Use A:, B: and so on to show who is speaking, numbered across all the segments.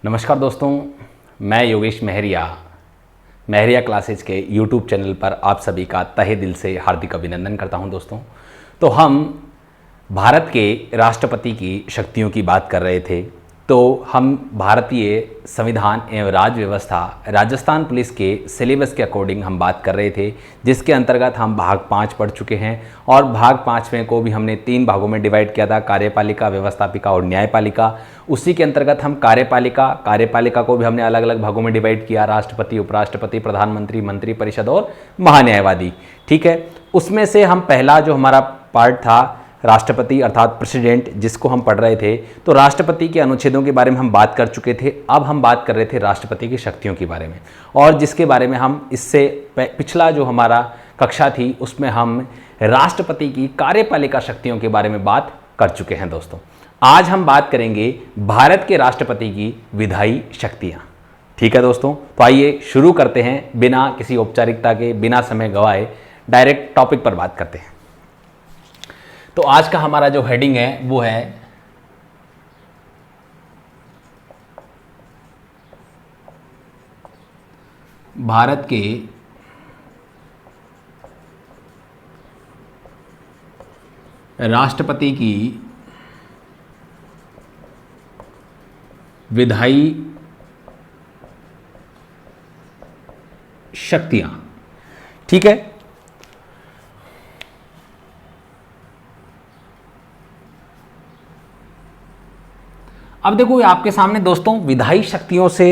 A: नमस्कार दोस्तों, मैं योगेश महरिया क्लासेज के YouTube चैनल पर आप सभी का तहे दिल से हार्दिक अभिनंदन करता हूं। दोस्तों, तो हम भारत के राष्ट्रपति की शक्तियों की बात कर रहे थे। तो हम भारतीय संविधान एवं राज्य व्यवस्था राजस्थान पुलिस के सिलेबस के अकॉर्डिंग हम बात कर रहे थे, जिसके अंतर्गत हम भाग 5 पढ़ चुके हैं और भाग 5 में को भी हमने 3 भागों में डिवाइड किया था, कार्यपालिका, व्यवस्थापिका और न्यायपालिका। उसी के अंतर्गत हम कार्यपालिका को भी हमने अलग अलग भागों में डिवाइड किया, राष्ट्रपति, उपराष्ट्रपति, प्रधानमंत्री, मंत्री परिषद और महान्यायवादी। ठीक है, उसमें से हम पहला जो हमारा पार्ट था राष्ट्रपति अर्थात प्रेसिडेंट, जिसको हम पढ़ रहे थे, तो राष्ट्रपति के अनुच्छेदों के बारे में हम बात कर चुके थे। अब हम बात कर रहे थे राष्ट्रपति की शक्तियों के बारे में, और जिसके बारे में हम इससे पिछला जो हमारा कक्षा थी उसमें हम राष्ट्रपति की कार्यपालिका शक्तियों के बारे में बात कर चुके हैं। दोस्तों, आज हम बात करेंगे भारत के राष्ट्रपति की विधायी शक्तियाँ। ठीक है दोस्तों, तो आइए शुरू करते हैं बिना किसी औपचारिकता के, बिना समय गवाए डायरेक्ट टॉपिक पर बात करते हैं। तो आज का हमारा जो हेडिंग है वो है भारत के राष्ट्रपति की विधायी शक्तियां। ठीक है, अब देखो आपके सामने दोस्तों विधायी शक्तियों से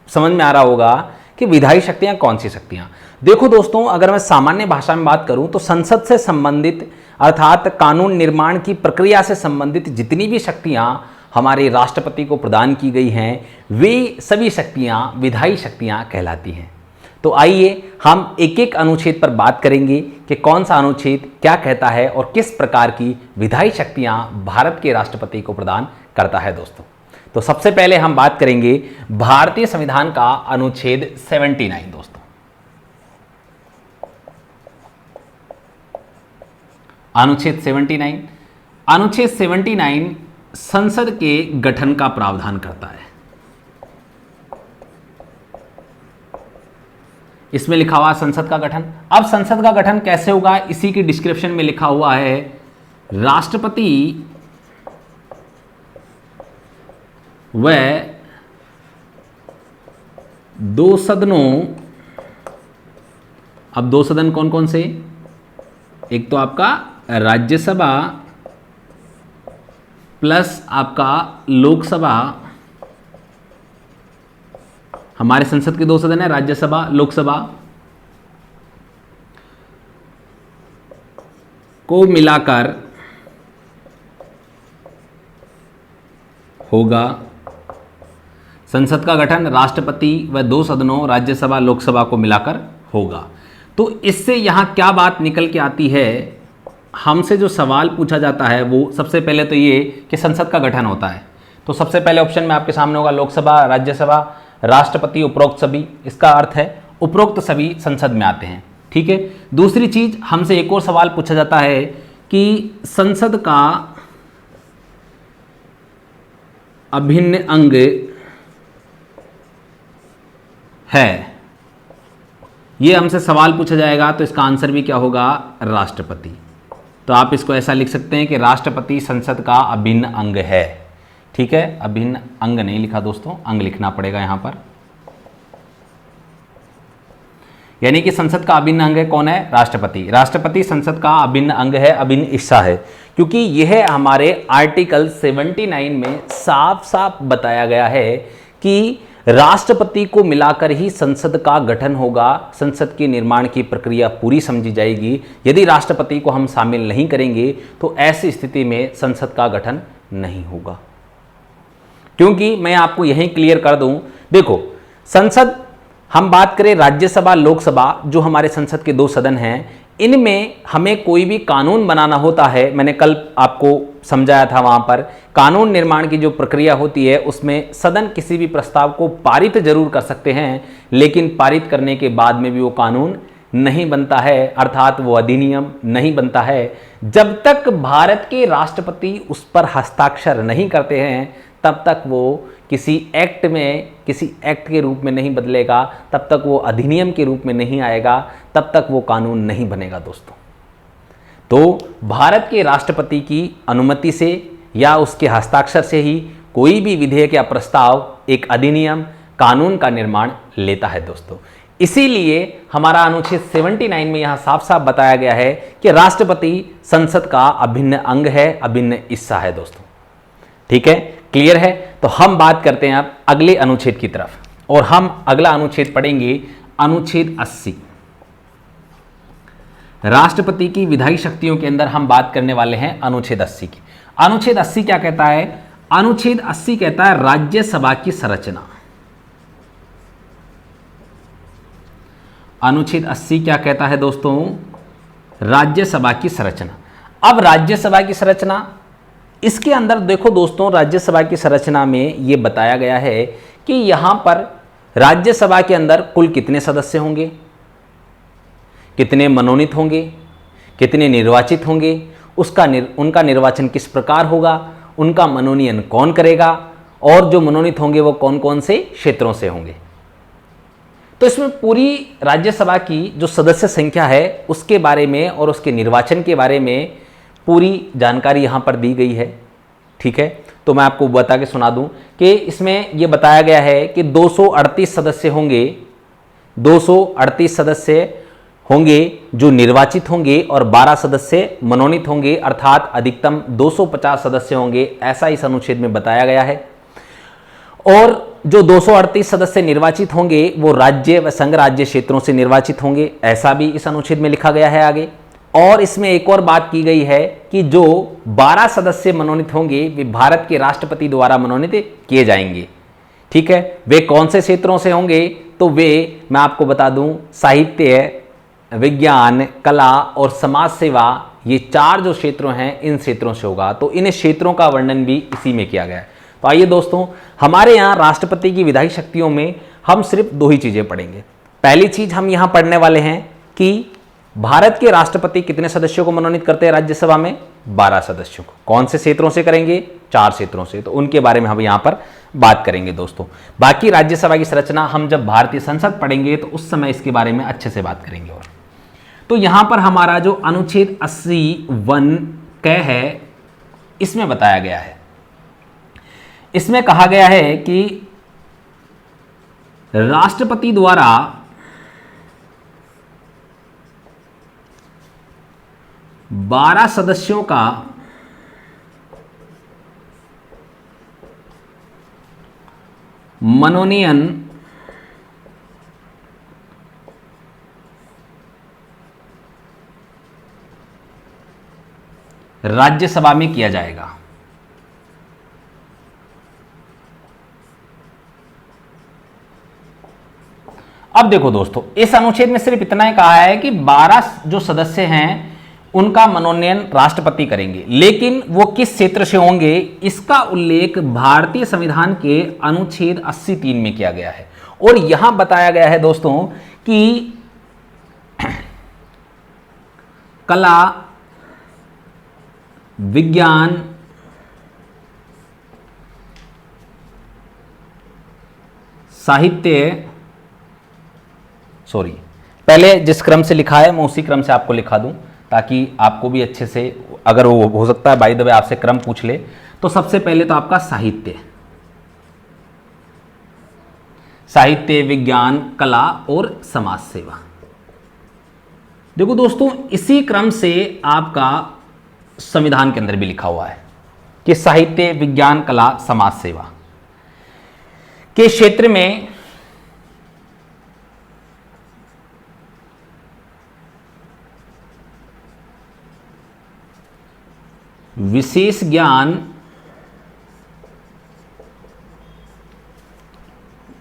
A: समझ में आ रहा होगा कि विधायी शक्तियां कौन सी शक्तियां। देखो दोस्तों, अगर मैं सामान्य भाषा में बात करूं तो संसद से संबंधित अर्थात कानून निर्माण की प्रक्रिया से संबंधित जितनी भी शक्तियां हमारे राष्ट्रपति को प्रदान की गई हैं, वे सभी शक्तियां विधायी शक्तियां कहलाती हैं। तो आइए हम एक एक अनुच्छेद पर बात करेंगे कि कौन सा अनुच्छेद क्या कहता है और किस प्रकार की विधायी शक्तियां भारत के राष्ट्रपति को प्रदान करता है। दोस्तों, तो सबसे पहले हम बात करेंगे भारतीय संविधान का अनुच्छेद 79। दोस्तों, अनुच्छेद 79 संसद के गठन का प्रावधान करता है। इसमें लिखा हुआ संसद का गठन। अब संसद का गठन कैसे होगा, इसी की डिस्क्रिप्शन में लिखा हुआ है, राष्ट्रपति व 2 सदनों। अब 2 सदन कौन कौन से? एक तो आपका राज्यसभा प्लस आपका लोकसभा। हमारे संसद के 2 सदन है, राज्यसभा, लोकसभा, को मिलाकर होगा संसद का गठन। राष्ट्रपति व 2 सदनों राज्यसभा लोकसभा को मिलाकर होगा। तो इससे यहां क्या बात निकल के आती है, हमसे जो सवाल पूछा जाता है वो सबसे पहले तो ये कि संसद का गठन होता है, तो सबसे पहले ऑप्शन में आपके सामने होगा लोकसभा, राज्यसभा, राष्ट्रपति, उपरोक्त सभी। इसका अर्थ है उपरोक्त सभी संसद में आते हैं। ठीक है, दूसरी चीज हमसे एक और सवाल पूछा जाता है कि संसद का अभिन्न अंग है, ये हमसे सवाल पूछा जाएगा, तो इसका आंसर भी क्या होगा, राष्ट्रपति। तो आप इसको ऐसा लिख सकते हैं कि राष्ट्रपति संसद का अभिन्न अंग है। ठीक है, अभिन्न अंग नहीं लिखा दोस्तों, अंग लिखना पड़ेगा यहां पर। यानी कि संसद का अभिन्न अंग है कौन है, राष्ट्रपति। राष्ट्रपति संसद का अभिन्न अंग है, अभिन्न हिस्सा है, क्योंकि यह हमारे आर्टिकल 79 में साफ साफ बताया गया है कि राष्ट्रपति को मिलाकर ही संसद का गठन होगा, संसद के निर्माण की प्रक्रिया पूरी समझी जाएगी। यदि राष्ट्रपति को हम शामिल नहीं करेंगे तो ऐसी स्थिति में संसद का गठन नहीं होगा। क्योंकि मैं आपको यहीं क्लियर कर दूं, देखो संसद, हम बात करें राज्यसभा, लोकसभा, जो हमारे संसद के 2 सदन हैं, इनमें हमें कोई भी कानून बनाना होता है, मैंने कल आपको समझाया था, वहां पर कानून निर्माण की जो प्रक्रिया होती है उसमें सदन किसी भी प्रस्ताव को पारित जरूर कर सकते हैं, लेकिन पारित करने के बाद में भी वो कानून नहीं बनता है, अर्थात वो अधिनियम नहीं बनता है। जब तक भारत के राष्ट्रपति उस पर हस्ताक्षर नहीं करते हैं तब तक वो किसी एक्ट के रूप में नहीं बदलेगा, तब तक वो अधिनियम के रूप में नहीं आएगा, तब तक वो कानून नहीं बनेगा दोस्तों। तो भारत के राष्ट्रपति की अनुमति से या उसके हस्ताक्षर से ही कोई भी विधेयक या प्रस्ताव, एक अधिनियम, कानून का निर्माण लेता है दोस्तों। इसीलिए हमारा अनुच्छेद 79 में यहां साफ साफ बताया गया है कि राष्ट्रपति संसद का अभिन्न अंग है, अभिन्न हिस्सा है दोस्तों। ठीक है, क्लियर है। तो हम बात करते हैं अब अगले अनुच्छेद की तरफ, और हम अगला अनुच्छेद पढ़ेंगे अनुच्छेद 80। राष्ट्रपति की विधायी शक्तियों के अंदर हम बात करने वाले हैं अनुच्छेद 80 की। अनुच्छेद 80 क्या कहता है? अनुच्छेद 80 कहता है राज्यसभा की संरचना। अनुच्छेद 80 क्या कहता है दोस्तों? राज्यसभा की संरचना। अब राज्यसभा की संरचना, इसके अंदर देखो दोस्तों, राज्यसभा की संरचना में यह बताया गया है कि यहां पर राज्यसभा के अंदर कुल कितने सदस्य होंगे, कितने मनोनीत होंगे, कितने निर्वाचित होंगे, उनका निर्वाचन किस प्रकार होगा, उनका मनोनयन कौन करेगा, और जो मनोनीत होंगे वो कौन कौन से क्षेत्रों से होंगे। तो इसमें पूरी राज्यसभा की जो सदस्य संख्या है उसके बारे में और उसके निर्वाचन के बारे में पूरी जानकारी यहाँ पर दी गई है। ठीक है, तो मैं आपको बता के सुना दूं कि इसमें यह बताया गया है कि 238 सदस्य होंगे, 238 सदस्य होंगे जो निर्वाचित होंगे, और 12 सदस्य मनोनीत होंगे, अर्थात अधिकतम 250 सदस्य होंगे, ऐसा इस अनुच्छेद में बताया गया है। और जो 238 सदस्य निर्वाचित होंगे वो राज्य व संघ राज्य क्षेत्रों से निर्वाचित होंगे, ऐसा भी इस अनुच्छेद में लिखा गया है आगे। और इसमें एक और बात की गई है कि जो 12 सदस्य मनोनीत होंगे वे भारत के राष्ट्रपति द्वारा मनोनीत किए जाएंगे। ठीक है, वे कौन से क्षेत्रों से होंगे? तो वे, मैं आपको बता दूं, साहित्य, विज्ञान, कला और समाज सेवा, ये 4 जो क्षेत्रों हैं इन क्षेत्रों से होगा। तो इन क्षेत्रों का वर्णन भी इसी में किया गया है। तो आइए दोस्तों, हमारे यहाँ राष्ट्रपति की विधायी शक्तियों में हम सिर्फ 2 ही चीजें पढ़ेंगे। पहली चीज हम यहाँ पढ़ने वाले हैं कि भारत के राष्ट्रपति कितने सदस्यों को मनोनीत करते हैं राज्यसभा में? 12 सदस्यों को। कौन से क्षेत्रों से करेंगे? 4 क्षेत्रों से। तो उनके बारे में हम यहाँ पर बात करेंगे दोस्तों। बाकी राज्यसभा की संरचना हम जब भारतीय संसद पढ़ेंगे तो उस समय इसके बारे में अच्छे से बात करेंगे। और तो यहां पर हमारा जो अनुच्छेद 80(1) क है, इसमें बताया गया है, इसमें कहा गया है कि राष्ट्रपति द्वारा बारह सदस्यों का मनोनयन राज्यसभा में किया जाएगा। अब देखो दोस्तों, इस अनुच्छेद में सिर्फ इतना ही कहा है कि 12 जो सदस्य हैं उनका मनोनयन राष्ट्रपति करेंगे, लेकिन वो किस क्षेत्र से होंगे इसका उल्लेख भारतीय संविधान के अनुच्छेद 83 में किया गया है। और यहां बताया गया है दोस्तों कि कला, विज्ञान, साहित्य, पहले जिस क्रम से लिखा है मैं उसी क्रम से आपको लिखा दूं ताकि आपको भी अच्छे से, अगर वो हो सकता है बाय द वे आपसे क्रम पूछ ले, तो सबसे पहले तो आपका साहित्य, विज्ञान, कला और समाज सेवा। देखो दोस्तों, इसी क्रम से आपका संविधान के अंदर भी लिखा हुआ है कि साहित्य, विज्ञान, कला, समाज सेवा के क्षेत्र में विशेष ज्ञान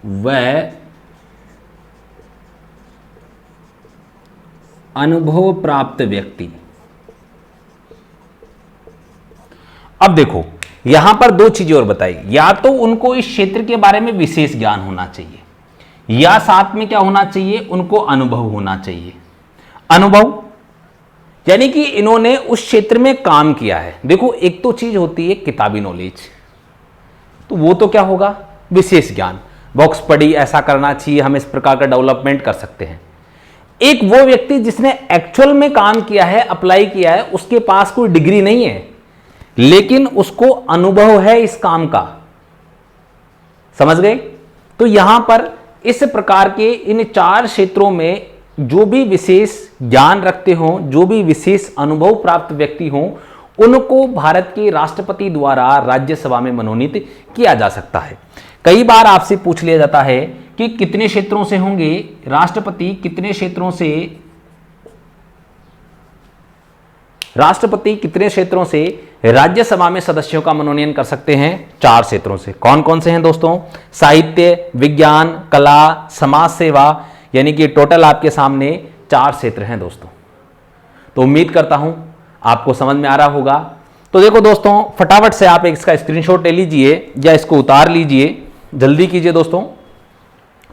A: व अनुभव प्राप्त व्यक्ति। अब देखो यहां पर 2 चीजें और बताई, या तो उनको इस क्षेत्र के बारे में विशेष ज्ञान होना चाहिए, या साथ में क्या होना चाहिए, उनको अनुभव होना चाहिए। अनुभव यानी कि इन्होंने उस क्षेत्र में काम किया है। देखो, एक तो चीज होती है किताबी नॉलेज, तो वो तो क्या होगा, विशेष ज्ञान। बॉक्स पढ़ी, ऐसा करना चाहिए, हम इस प्रकार का डेवलपमेंट कर सकते हैं। एक वो व्यक्ति जिसने एक्चुअल में काम किया है, अप्लाई किया है, उसके पास कोई डिग्री नहीं है लेकिन उसको अनुभव है इस काम का, समझ गए। तो यहां पर इस प्रकार के इन 4 क्षेत्रों में जो भी विशेष ज्ञान रखते हो, जो भी विशेष अनुभव प्राप्त व्यक्ति हो, उनको भारत के राष्ट्रपति द्वारा राज्यसभा में मनोनीत किया जा सकता है। कई बार आपसे पूछ लिया जाता है कि कितने क्षेत्रों से होंगे राष्ट्रपति, कितने क्षेत्रों से राज्यसभा में सदस्यों का मनोनयन कर सकते हैं? 4 क्षेत्रों से। कौन कौन से हैं दोस्तों? साहित्य, विज्ञान, कला, समाज सेवा, यानी कि टोटल आपके सामने 4 क्षेत्र हैं दोस्तों। तो उम्मीद करता हूं आपको समझ में आ रहा होगा। तो देखो दोस्तों, फटाफट से आप इसका स्क्रीनशॉट ले लीजिए या इसको उतार लीजिए, जल्दी कीजिए दोस्तों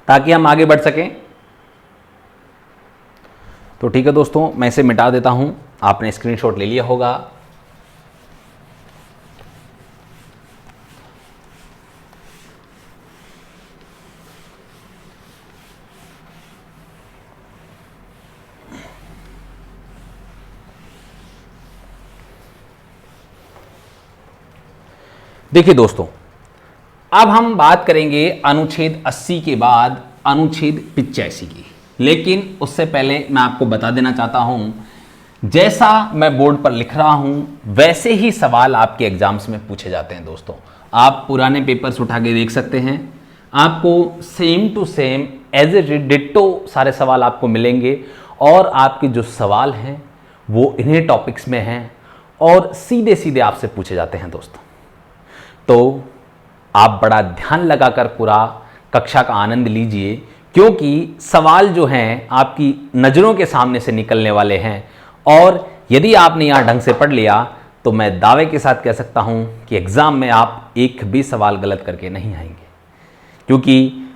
A: ताकि हम आगे बढ़ सकें। तो ठीक है दोस्तों, मैं इसे मिटा देता हूं, आपने स्क्रीनशॉट ले लिया होगा। देखिए दोस्तों, अब हम बात करेंगे अनुच्छेद 80 के बाद अनुच्छेद 85 की। लेकिन उससे पहले मैं आपको बता देना चाहता हूं, जैसा मैं बोर्ड पर लिख रहा हूं वैसे ही सवाल आपके एग्जाम्स में पूछे जाते हैं दोस्तों। आप पुराने पेपर्स उठा के देख सकते हैं, आपको same to same as a ditto सारे सवाल आपको मिलेंगे और आपके जो सवाल हैं वो इन्हीं टॉपिक्स में हैं और सीधे सीधे आपसे पूछे जाते हैं दोस्तों। तो आप बड़ा ध्यान लगाकर पूरा कक्षा का आनंद लीजिए, क्योंकि सवाल जो हैं आपकी नज़रों के सामने से निकलने वाले हैं और यदि आपने यहाँ ढंग से पढ़ लिया तो मैं दावे के साथ कह सकता हूँ कि एग्ज़ाम में आप एक भी सवाल गलत करके नहीं आएंगे। क्योंकि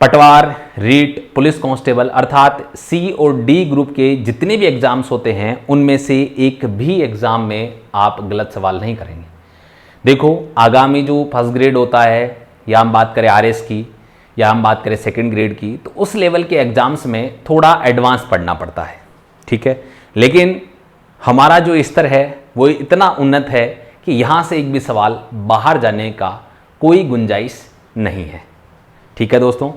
A: पटवार, रीट, पुलिस कांस्टेबल अर्थात सी और डी ग्रुप के जितने भी एग्ज़ाम्स होते हैं उनमें से एक भी एग्ज़ाम में आप गलत सवाल नहीं करेंगे। देखो, आगामी जो फर्स्ट ग्रेड होता है या हम बात करें आरएस की या हम बात करें सेकंड ग्रेड की, तो उस लेवल के एग्जाम्स में थोड़ा एडवांस पढ़ना पड़ता है, ठीक है। लेकिन हमारा जो स्तर है वो इतना उन्नत है कि यहाँ से एक भी सवाल बाहर जाने का कोई गुंजाइश नहीं है, ठीक है दोस्तों।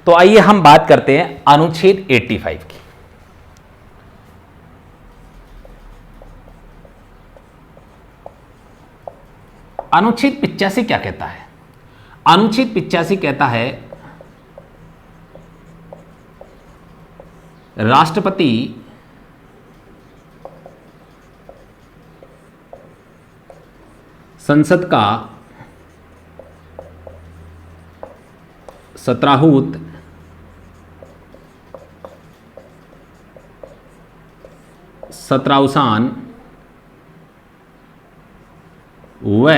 A: तो आइए हम बात करते हैं अनुच्छेद 85 की। अनुच्छेद 85 क्या कहता है? अनुच्छेद 85 कहता है राष्ट्रपति संसद का 17वां सत्रावसान व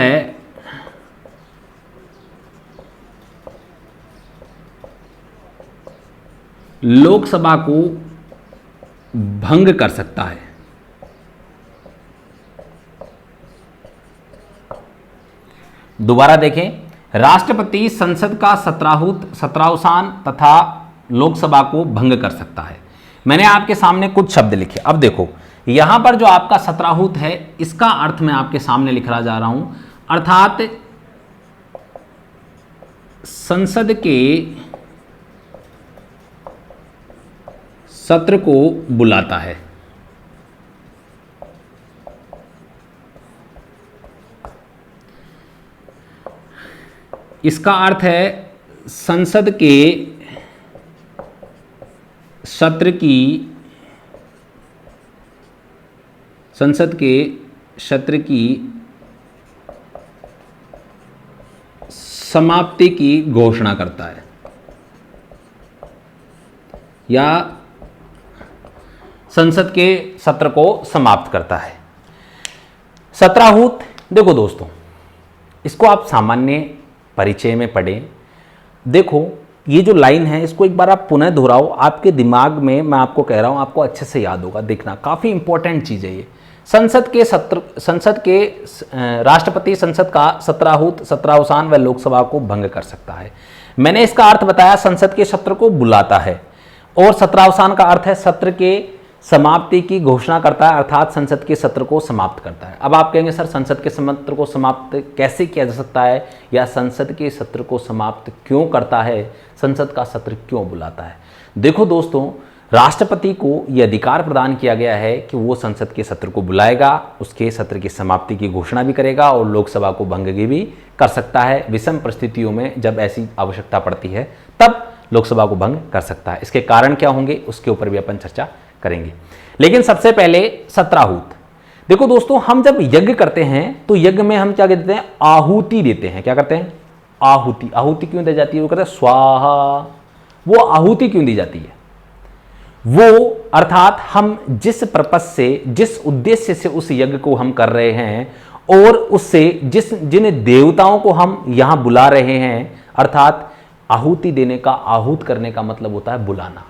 A: लोकसभा को भंग कर सकता है। दोबारा देखें, राष्ट्रपति संसद का 17वां तथा लोकसभा को भंग कर सकता है। मैंने आपके सामने कुछ शब्द लिखे। अब देखो, यहां पर जो आपका 17वां है इसका अर्थ मैं आपके सामने लिखना जा रहा हूं, अर्थात संसद के सत्र को बुलाता है। इसका अर्थ है संसद के सत्र की समाप्ति की घोषणा करता है या संसद के सत्र को समाप्त करता है। 17वां, देखो दोस्तों, इसको आप सामान्य परिचय में पढ़ें। देखो, ये जो लाइन है इसको एक बार आप पुनः दोहराओ, आपके दिमाग में, मैं आपको कह रहा हूं, आपको अच्छे से याद होगा। देखना, काफ़ी इंपॉर्टेंट चीज़ है ये। राष्ट्रपति संसद का सत्रावसान व लोकसभा को भंग कर सकता है। मैंने इसका अर्थ बताया, संसद के सत्र को बुलाता है, और सत्रावसान का अर्थ है सत्र के समाप्ति की घोषणा करता है, अर्थात संसद के सत्र को समाप्त करता है। अब आप कहेंगे सर संसद के सत्र को समाप्त कैसे किया जा सकता है, या संसद के सत्र को समाप्त क्यों करता है, संसद का सत्र क्यों बुलाता है। देखो दोस्तों, राष्ट्रपति को यह अधिकार प्रदान किया गया है कि वो संसद के सत्र को बुलाएगा, उसके सत्र की समाप्ति की घोषणा भी करेगा और लोकसभा को भंग भी कर सकता है। विषम परिस्थितियों में जब ऐसी आवश्यकता पड़ती है तब लोकसभा को भंग कर सकता है। इसके कारण क्या होंगे उसके ऊपर भी अपन चर्चा करेंगे। लेकिन सबसे पहले सत्राहूत। देखो दोस्तों, हम जब यज्ञ करते हैं तो यज्ञ में हम क्या देते हैं, आहुति देते हैं। क्या करते हैं, आहुति। आहुति क्यों दी जाती है, वो कहते हैं स्वाहा। वो आहुति क्यों दी जाती है, वो अर्थात हम जिस पर्पज से, जिस उद्देश्य से उस यज्ञ को हम कर रहे हैं और उससे जिन देवताओं को हम यहां बुला रहे हैं, अर्थात आहुति देने का, आहूत करने का मतलब होता है बुलाना।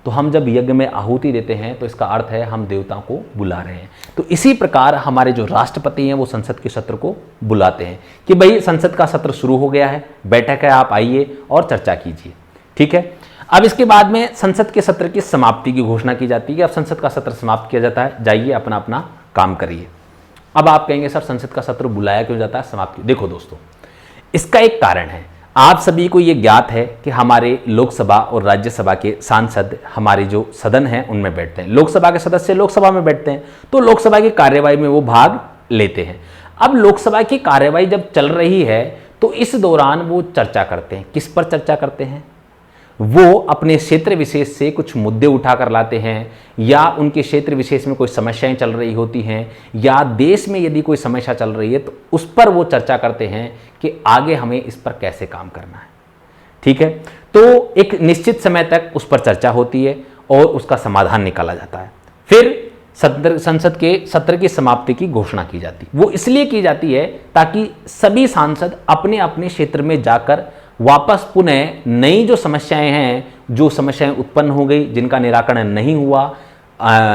A: तो हम जब यज्ञ में आहुति देते हैं तो इसका अर्थ है हम देवताओं को बुला रहे हैं। तो इसी प्रकार हमारे जो राष्ट्रपति हैं वो संसद के सत्र को बुलाते हैं कि भाई संसद का सत्र शुरू हो गया है, बैठक है, आप आइए और चर्चा कीजिए। ठीक है। अब इसके बाद में संसद के सत्र की समाप्ति की घोषणा की जाती है कि अब संसद का सत्र समाप्त किया जाता है, जाइए अपना अपना काम करिए। अब आप कहेंगे सर संसद का सत्र बुलाया क्यों जाता है, समाप्त क्यों? देखो दोस्तों, इसका एक कारण है। आप सभी को यह ज्ञात है कि हमारे लोकसभा और राज्यसभा के सांसद हमारे जो सदन हैं उनमें बैठते हैं। लोकसभा के सदस्य लोकसभा में बैठते हैं तो लोकसभा की कार्यवाही में वो भाग लेते हैं। अब लोकसभा की कार्यवाही जब चल रही है तो इस दौरान वो चर्चा करते हैं। किस पर चर्चा करते हैं, वो अपने क्षेत्र विशेष से कुछ मुद्दे उठाकर लाते हैं, या उनके क्षेत्र विशेष में कोई समस्याएं चल रही होती हैं, या देश में यदि कोई समस्या चल रही है तो उस पर वो चर्चा करते हैं कि आगे हमें इस पर कैसे काम करना है। ठीक है। तो एक निश्चित समय तक उस पर चर्चा होती है और उसका समाधान निकाला जाता है। फिर संसद के सत्र की समाप्ति की घोषणा की जाती है। वो इसलिए की जाती है ताकि सभी सांसद अपने अपने क्षेत्र में जाकर वापस पुनः नई जो समस्याएं हैं, जो समस्याएं उत्पन्न हो गई, जिनका निराकरण नहीं हुआ,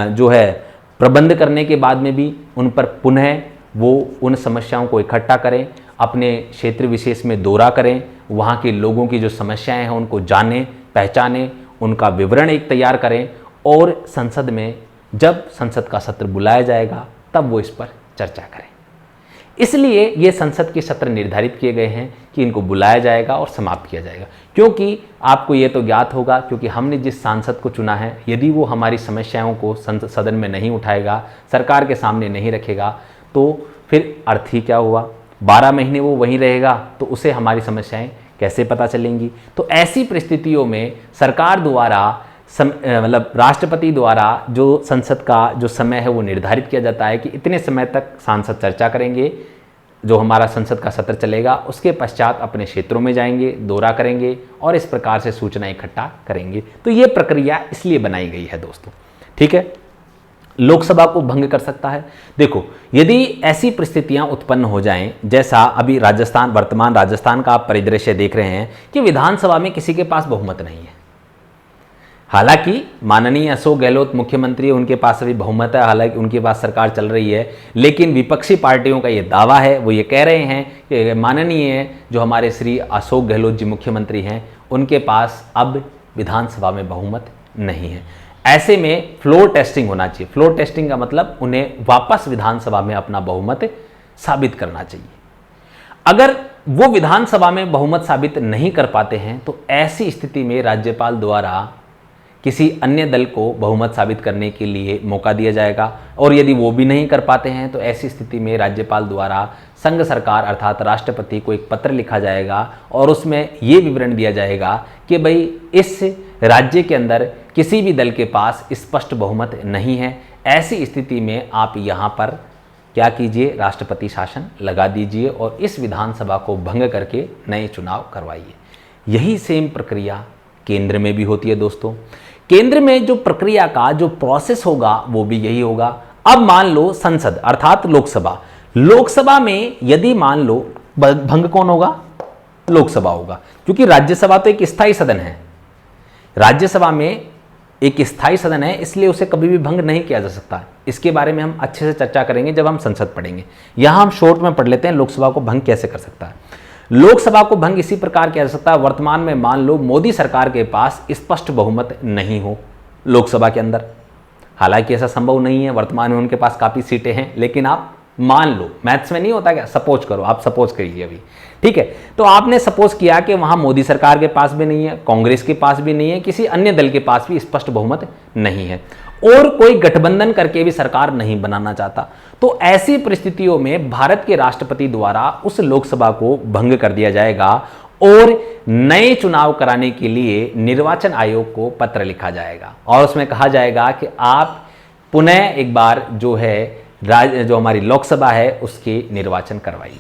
A: जो है प्रबंध करने के बाद में भी उन पर पुनः वो उन समस्याओं को इकट्ठा करें, अपने क्षेत्र विशेष में दौरा करें, वहाँ के लोगों की जो समस्याएं हैं उनको जानें, पहचानें, उनका विवरण एक तैयार करें, और संसद में जब संसद का सत्र बुलाया जाएगा तब वो इस पर चर्चा करें। इसलिए ये संसद के सत्र निर्धारित किए गए हैं कि इनको बुलाया जाएगा और समाप्त किया जाएगा। क्योंकि आपको ये तो ज्ञात होगा, क्योंकि हमने जिस सांसद को चुना है यदि वो हमारी समस्याओं को सदन में नहीं उठाएगा, सरकार के सामने नहीं रखेगा, तो फिर अर्थ ही क्या हुआ। 12 महीने वो वहीं रहेगा तो उसे हमारी समस्याएं कैसे पता चलेंगी। तो ऐसी परिस्थितियों में सरकार द्वारा मतलब राष्ट्रपति द्वारा जो संसद का जो समय है वो निर्धारित किया जाता है कि इतने समय तक सांसद चर्चा करेंगे, जो हमारा संसद का सत्र चलेगा, उसके पश्चात अपने क्षेत्रों में जाएंगे, दौरा करेंगे और इस प्रकार से सूचना इकट्ठा करेंगे। तो ये प्रक्रिया इसलिए बनाई गई है दोस्तों। ठीक है। लोकसभा को भंग कर सकता है। देखो, यदि ऐसी परिस्थितियां उत्पन्न हो जाएं, जैसा अभी राजस्थान, वर्तमान राजस्थान का आप परिदृश्य देख रहे हैं कि विधानसभा में किसी के पास बहुमत नहीं है। हालांकि माननीय अशोक गहलोत मुख्यमंत्री, उनके पास अभी बहुमत है, हालांकि उनके पास सरकार चल रही है, लेकिन विपक्षी पार्टियों का ये दावा है, वो ये कह रहे हैं कि माननीय जो हमारे श्री अशोक गहलोत जी मुख्यमंत्री हैं उनके पास अब विधानसभा में बहुमत नहीं है। ऐसे में फ्लोर टेस्टिंग होना चाहिए। फ्लोर टेस्टिंग का मतलब उन्हें वापस विधानसभा में अपना बहुमत साबित करना चाहिए। अगर वो विधानसभा में बहुमत साबित नहीं कर पाते हैं तो ऐसी स्थिति में राज्यपाल द्वारा किसी अन्य दल को बहुमत साबित करने के लिए मौका दिया जाएगा, और यदि वो भी नहीं कर पाते हैं तो ऐसी स्थिति में राज्यपाल द्वारा संघ सरकार अर्थात राष्ट्रपति को एक पत्र लिखा जाएगा और उसमें ये विवरण दिया जाएगा कि भाई इस राज्य के अंदर किसी भी दल के पास स्पष्ट बहुमत नहीं है। ऐसी स्थिति में आप यहाँ पर क्या कीजिए, राष्ट्रपति शासन लगा दीजिए और इस विधानसभा को भंग करके नए चुनाव करवाइए। यही सेम प्रक्रिया केंद्र में भी होती है दोस्तों। केंद्र में जो प्रक्रिया का जो प्रोसेस होगा वो भी यही होगा। अब मान लो संसद अर्थात लोकसभा में यदि मान लो भंग कौन होगा, लोकसभा होगा, क्योंकि राज्यसभा तो एक स्थायी सदन है। राज्यसभा में एक स्थायी सदन है, इसलिए उसे कभी भी भंग नहीं किया जा सकता। इसके बारे में हम अच्छे से चर्चा करेंगे जब हम संसद पढ़ेंगे। यहां हम शॉर्ट में पढ़ लेते हैं लोकसभा को भंग कैसे कर सकता है। लोकसभा को भंग इसी प्रकार किया जा सकता है, वर्तमान में मान लो मोदी सरकार के पास स्पष्ट बहुमत नहीं हो लोकसभा के अंदर। हालांकि ऐसा संभव नहीं है, वर्तमान में उनके पास काफी सीटें हैं, लेकिन आप मान लो, मैथ्स में नहीं होता क्या, सपोज करो, आप सपोज करिए अभी, ठीक है। तो आपने सपोज किया कि वहां मोदी सरकार के पास भी नहीं है, कांग्रेस के पास भी नहीं है, किसी अन्य दल के पास भी स्पष्ट बहुमत नहीं है, और कोई गठबंधन करके भी सरकार नहीं बनाना चाहता। तो ऐसी परिस्थितियों में भारत के राष्ट्रपति द्वारा उस लोकसभा को भंग कर दिया जाएगा और नए चुनाव कराने के लिए निर्वाचन आयोग को पत्र लिखा जाएगा और उसमें कहा जाएगा कि आप पुनः एक बार जो है जो हमारी लोकसभा है उसके निर्वाचन करवाइए।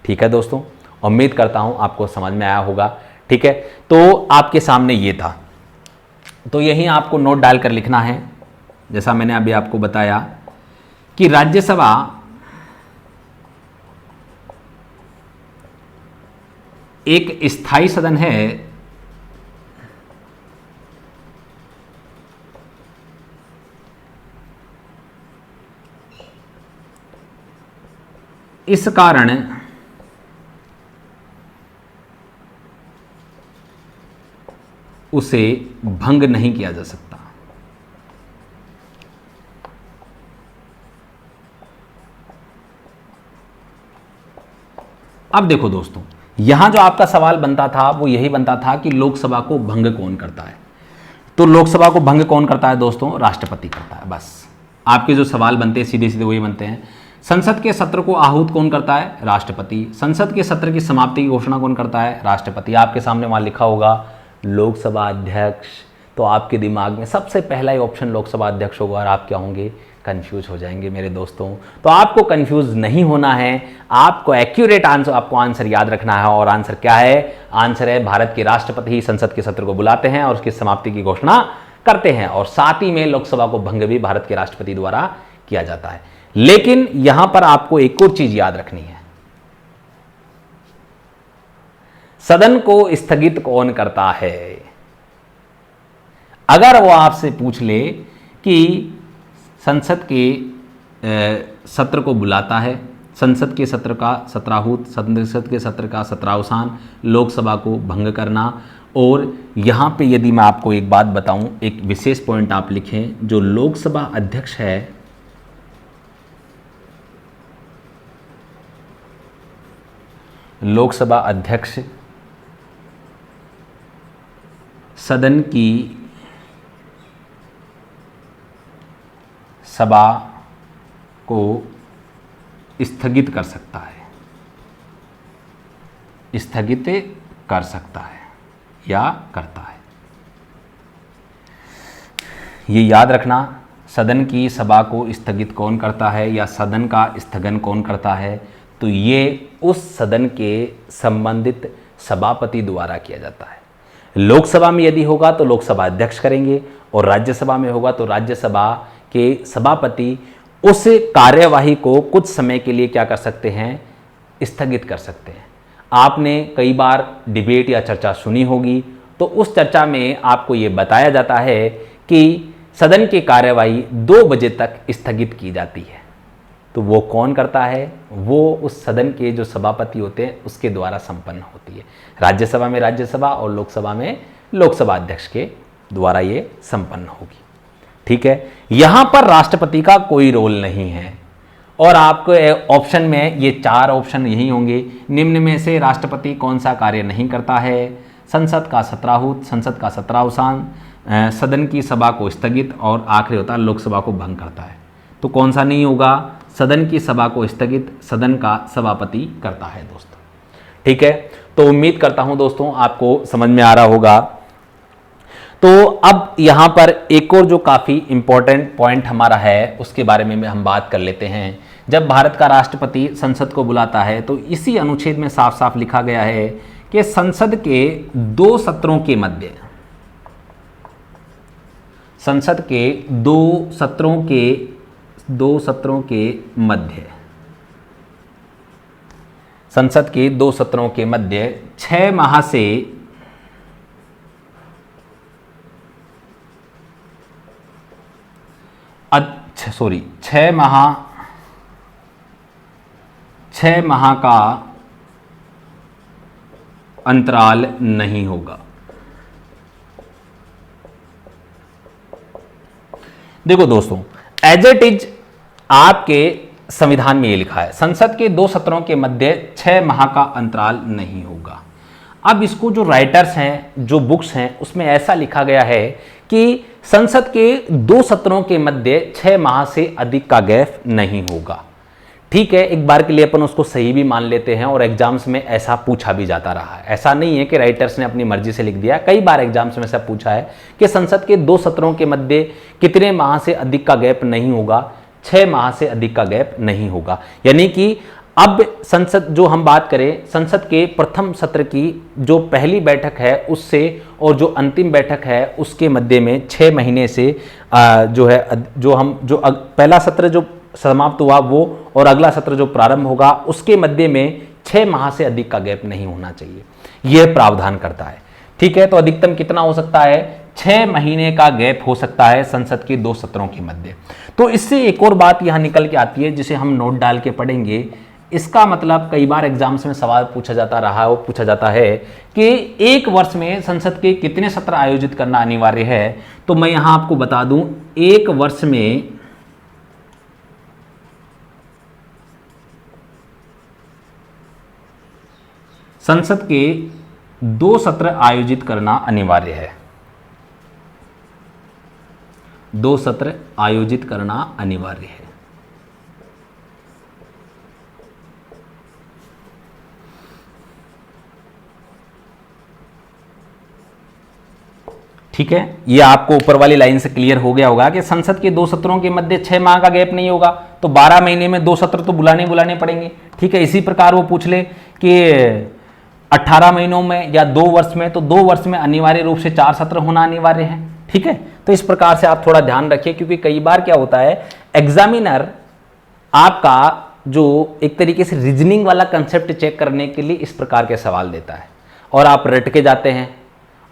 A: ठीक है दोस्तों, उम्मीद करता हूं आपको समझ में आया होगा। ठीक है, तो आपके सामने ये था, तो यहीं आपको नोट डालकर लिखना है, जैसा मैंने अभी आपको बताया कि राज्यसभा एक स्थायी सदन है इस कारण उसे भंग नहीं किया जा सकता। अब देखो दोस्तों, यहां जो आपका सवाल बनता था वो यही बनता था कि लोकसभा को भंग कौन करता है। तो लोकसभा को भंग कौन करता है दोस्तों? राष्ट्रपति करता है। बस आपके जो सवाल बनते हैं सीधे सीधे वही बनते हैं। संसद के सत्र को आहूत कौन करता है? राष्ट्रपति। संसद के सत्र की समाप्ति की घोषणा कौन करता है? राष्ट्रपति। आपके सामने वहां लिखा होगा लोकसभा अध्यक्ष, तो आपके दिमाग में सबसे पहला ही ऑप्शन लोकसभा अध्यक्ष होगा और आप क्या होंगे? कंफ्यूज हो जाएंगे मेरे दोस्तों। तो आपको कंफ्यूज नहीं होना है, आपको एक्यूरेट आंसर, आपको आंसर याद रखना है। और आंसर क्या है? आंसर है भारत के राष्ट्रपति ही संसद के सत्र को बुलाते हैं और उसकी समाप्ति की घोषणा करते हैं, और साथ ही में लोकसभा को भंग भी भारत के राष्ट्रपति द्वारा किया जाता है। लेकिन यहां पर आपको एक और चीज याद रखनी है, सदन को स्थगित कौन करता है? अगर वो आपसे पूछ ले कि संसद के सत्र को बुलाता है, संसद के सत्र का सत्राहूत, संसद के सत्र का सत्रावसान, लोकसभा को भंग करना, और यहां पे यदि मैं आपको एक बात बताऊं, एक विशेष पॉइंट आप लिखें, जो लोकसभा अध्यक्ष है लोकसभा अध्यक्ष सदन की सभा को स्थगित कर सकता है, स्थगित कर सकता है या करता है। ये याद रखना, सदन की सभा को स्थगित कौन करता है या सदन का स्थगन कौन करता है, तो ये उस सदन के संबंधित सभापति द्वारा किया जाता है। लोकसभा में यदि होगा तो लोकसभा अध्यक्ष करेंगे, और राज्यसभा में होगा तो राज्यसभा के सभापति उस कार्यवाही को कुछ समय के लिए क्या कर सकते हैं? स्थगित कर सकते हैं। आपने कई बार डिबेट या चर्चा सुनी होगी, तो उस चर्चा में आपको ये बताया जाता है कि सदन की कार्यवाही 2 बजे तक स्थगित की जाती है। तो वो कौन करता है? वो उस सदन के जो सभापति होते हैं उसके द्वारा संपन्न होती है। राज्यसभा में राज्यसभा और लोकसभा में लोकसभा अध्यक्ष के द्वारा ये संपन्न होगी। ठीक है, यहां पर राष्ट्रपति का कोई रोल नहीं है, और आपको ऑप्शन में ये 4 ऑप्शन यही होंगे। निम्न में से राष्ट्रपति कौन सा कार्य नहीं करता है? संसद का सत्राहूत, संसद का सत्रावसान, सदन की सभा को स्थगित, और आखिरी होता है लोकसभा को भंग करता है। तो कौन सा नहीं होगा? सदन की सभा को स्थगित सदन का सभापति करता है दोस्तों। ठीक है, तो उम्मीद करता हूं दोस्तों आपको समझ में आ रहा होगा। तो अब यहां पर एक और जो काफी इंपॉर्टेंट पॉइंट हमारा है उसके बारे में हम बात कर लेते हैं। जब भारत का राष्ट्रपति संसद को बुलाता है तो इसी अनुच्छेद में साफ साफ लिखा गया है कि संसद के 2 सत्रों के मध्य, संसद के 2 सत्रों के मध्य, संसद के 2 सत्रों के मध्य 6 माह से अच्छा सॉरी 6 माह का अंतराल नहीं होगा। देखो दोस्तों, एज इट इज आपके संविधान में ये लिखा है, संसद के 2 सत्रों के मध्य 6 माह का अंतराल नहीं होगा। अब इसको जो राइटर्स हैं, जो बुक्स हैं, उसमें ऐसा लिखा गया है कि संसद के 2 सत्रों के मध्य 6 माह से अधिक का गैप नहीं होगा। ठीक है, एक बार के लिए अपन उसको सही भी मान लेते हैं और एग्जाम्स में ऐसा पूछा भी जाता रहा है। ऐसा नहीं है कि राइटर्स ने अपनी मर्जी से लिख दिया, कई बार एग्जाम्स में ऐसा पूछा है कि संसद के 2 सत्रों के मध्य कितने माह से अधिक का गैप नहीं होगा, 6 माह से अधिक का गैप नहीं होगा। यानी कि अब संसद, जो हम बात करें संसद के प्रथम सत्र की जो पहली बैठक है उससे और जो अंतिम बैठक है उसके मध्य में 6 महीने से पहला सत्र जो समाप्त हुआ वो और अगला सत्र जो प्रारंभ होगा उसके मध्य में 6 माह से अधिक का गैप नहीं होना चाहिए, यह प्रावधान करता है। ठीक है, तो अधिकतम कितना हो सकता है, 6 महीने का गैप हो सकता है संसद के 2 सत्रों के मध्य। तो इससे एक और बात यहां निकल के आती है जिसे हम नोट डाल के पढ़ेंगे। इसका मतलब कई बार एग्जाम्स में सवाल पूछा जाता रहा है, वो पूछा जाता है कि एक वर्ष में संसद के कितने सत्र आयोजित करना अनिवार्य है। तो मैं यहां आपको बता दूं, एक वर्ष में संसद के 2 सत्र आयोजित करना अनिवार्य है। 2 सत्र आयोजित करना अनिवार्य है। ठीक है, ये आपको ऊपर वाली लाइन से क्लियर हो गया होगा कि संसद के 2 सत्रों के मध्य 6 माह का गैप नहीं होगा, तो 12 महीने में 2 सत्र तो बुलाने पड़ेंगे। ठीक है, इसी प्रकार वो पूछ ले कि 18 महीनों में या 2 वर्ष में, तो 2 वर्ष में अनिवार्य रूप से 4 सत्र होना अनिवार्य है। ठीक है, तो इस प्रकार से आप थोड़ा ध्यान रखिए, क्योंकि कई बार क्या होता है, एग्जामिनर आपका जो एक तरीके से रीजनिंग वाला कंसेप्ट चेक करने के लिए इस प्रकार के सवाल देता है और आप रट के जाते हैं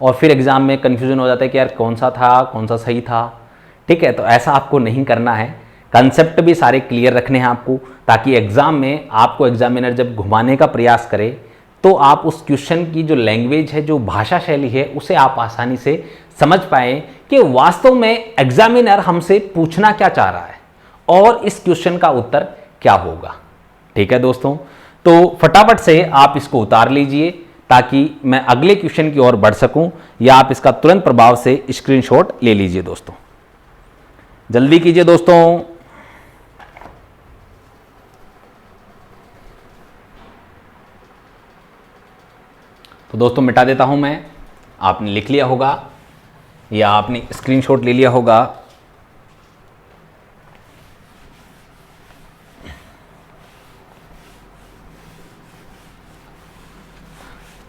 A: और फिर एग्जाम में कंफ्यूजन हो जाता है कि यार कौन सा था, कौन सा सही था। ठीक है, तो ऐसा आपको नहीं करना है, कंसेप्ट भी सारे क्लियर रखने हैं आपको, ताकि एग्जाम में आपको एग्जामिनर जब घुमाने का प्रयास करे तो आप उस क्वेश्चन की जो लैंग्वेज है, जो भाषा शैली है, उसे आप आसानी से समझ पाएं कि वास्तव में एग्जामिनर हमसे पूछना क्या चाह रहा है और इस क्वेश्चन का उत्तर क्या होगा। ठीक है दोस्तों, तो फटाफट से आप इसको उतार लीजिए ताकि मैं अगले क्वेश्चन की ओर बढ़ सकूं, या आप इसका तुरंत प्रभाव से स्क्रीनशॉट ले लीजिए। दोस्तों जल्दी कीजिए दोस्तों। तो दोस्तों मिटा देता हूं मैं, आपने लिख लिया होगा या आपने स्क्रीनशॉट ले लिया होगा।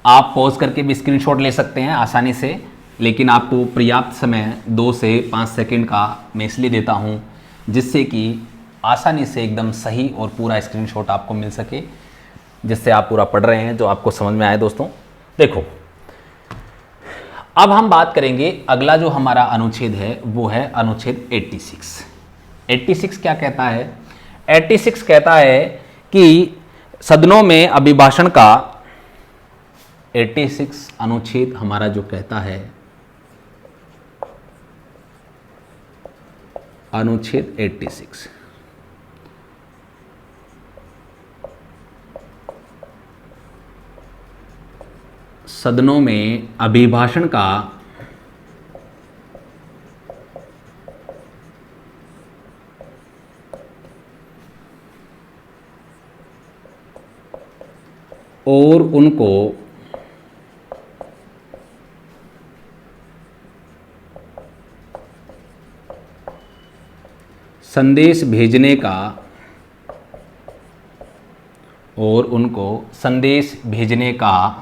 A: आप पॉज करके भी स्क्रीनशॉट ले सकते हैं आसानी से, लेकिन आपको पर्याप्त समय 2 से 5 सेकंड का मैं इसलिए देता हूं जिससे कि आसानी से एकदम सही और पूरा स्क्रीनशॉट आपको मिल सके, जिससे आप पूरा पढ़ रहे हैं जो आपको समझ में आए। दोस्तों देखो, अब हम बात करेंगे, अगला जो हमारा अनुच्छेद है वो है अनुच्छेद 86। 86 क्या कहता है? 86 कहता है कि सदनों में अभिभाषण का, 86 अनुच्छेद हमारा जो कहता है, अनुच्छेद 86 सदनों में अभिभाषण का और उनको संदेश भेजने का, और उनको संदेश भेजने का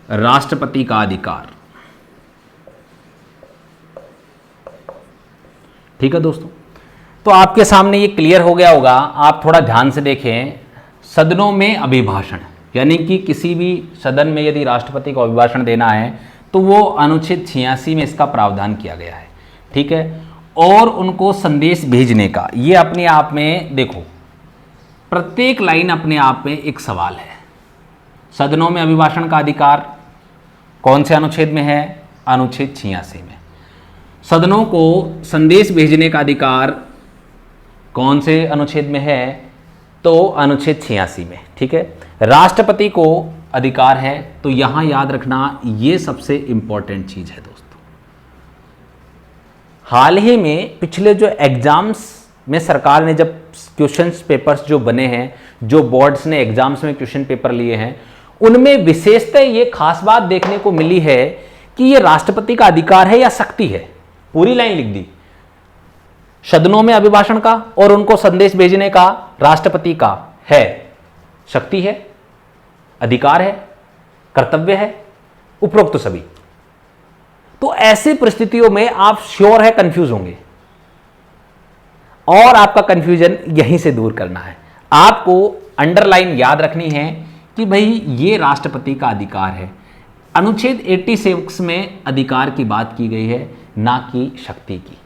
A: राष्ट्रपति का अधिकार। ठीक है दोस्तों, तो आपके सामने ये क्लियर हो गया होगा। आप थोड़ा ध्यान से देखें, सदनों में अभिभाषण, यानी कि किसी भी सदन में यदि राष्ट्रपति को अभिभाषण देना है तो वो अनुच्छेद 86 में इसका प्रावधान किया गया है, ठीक है। और उनको संदेश भेजने का, ये अपने आप में देखो, प्रत्येक लाइन अपने आप में एक सवाल है। सदनों में अभिभाषण का अधिकार कौन से अनुच्छेद में है? अनुच्छेद 86 में। सदनों को संदेश भेजने का अधिकार कौन से अनुच्छेद में है? तो अनुच्छेद 86 में, ठीक है। राष्ट्रपति को अधिकार है, तो यहां याद रखना ये सबसे इंपॉर्टेंट चीज है दोस्तों। हाल ही में पिछले जो एग्जाम्स में सरकार ने जब क्वेश्चन पेपर्स जो बने हैं, जो बोर्ड्स ने एग्जाम्स में क्वेश्चन पेपर लिए हैं, उनमें विशेषतः ये खास बात देखने को मिली है कि ये राष्ट्रपति का अधिकार है या शक्ति है। पूरी लाइन लिख दी, सदनों में अभिभाषण का और उनको संदेश भेजने का राष्ट्रपति का है, शक्ति है, अधिकार है, कर्तव्य है, उपरोक्त सभी। तो ऐसी परिस्थितियों में आप श्योर है कंफ्यूज होंगे, और आपका कंफ्यूजन यहीं से दूर करना है। आपको अंडरलाइन याद रखनी है कि भाई ये राष्ट्रपति का अधिकार है। अनुच्छेद 86 में अधिकार की बात की गई है, ना कि शक्ति की।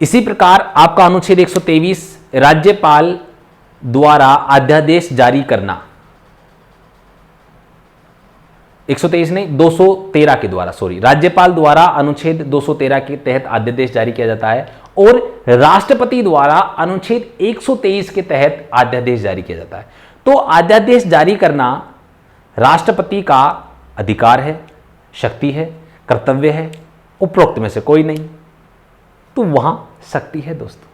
A: इसी प्रकार आपका अनुच्छेद 123 राज्यपाल द्वारा अध्यादेश जारी करना, 123 नहीं 213 के द्वारा, सॉरी, राज्यपाल द्वारा अनुच्छेद 213 के तहत अध्यादेश जारी किया जाता है, और राष्ट्रपति द्वारा अनुच्छेद 123 के तहत अध्यादेश जारी किया जाता है। तो अध्यादेश जारी करना राष्ट्रपति का अधिकार है, शक्ति है, कर्तव्य है, उपरोक्त में से कोई नहीं, तो वहां शक्ति है दोस्तों।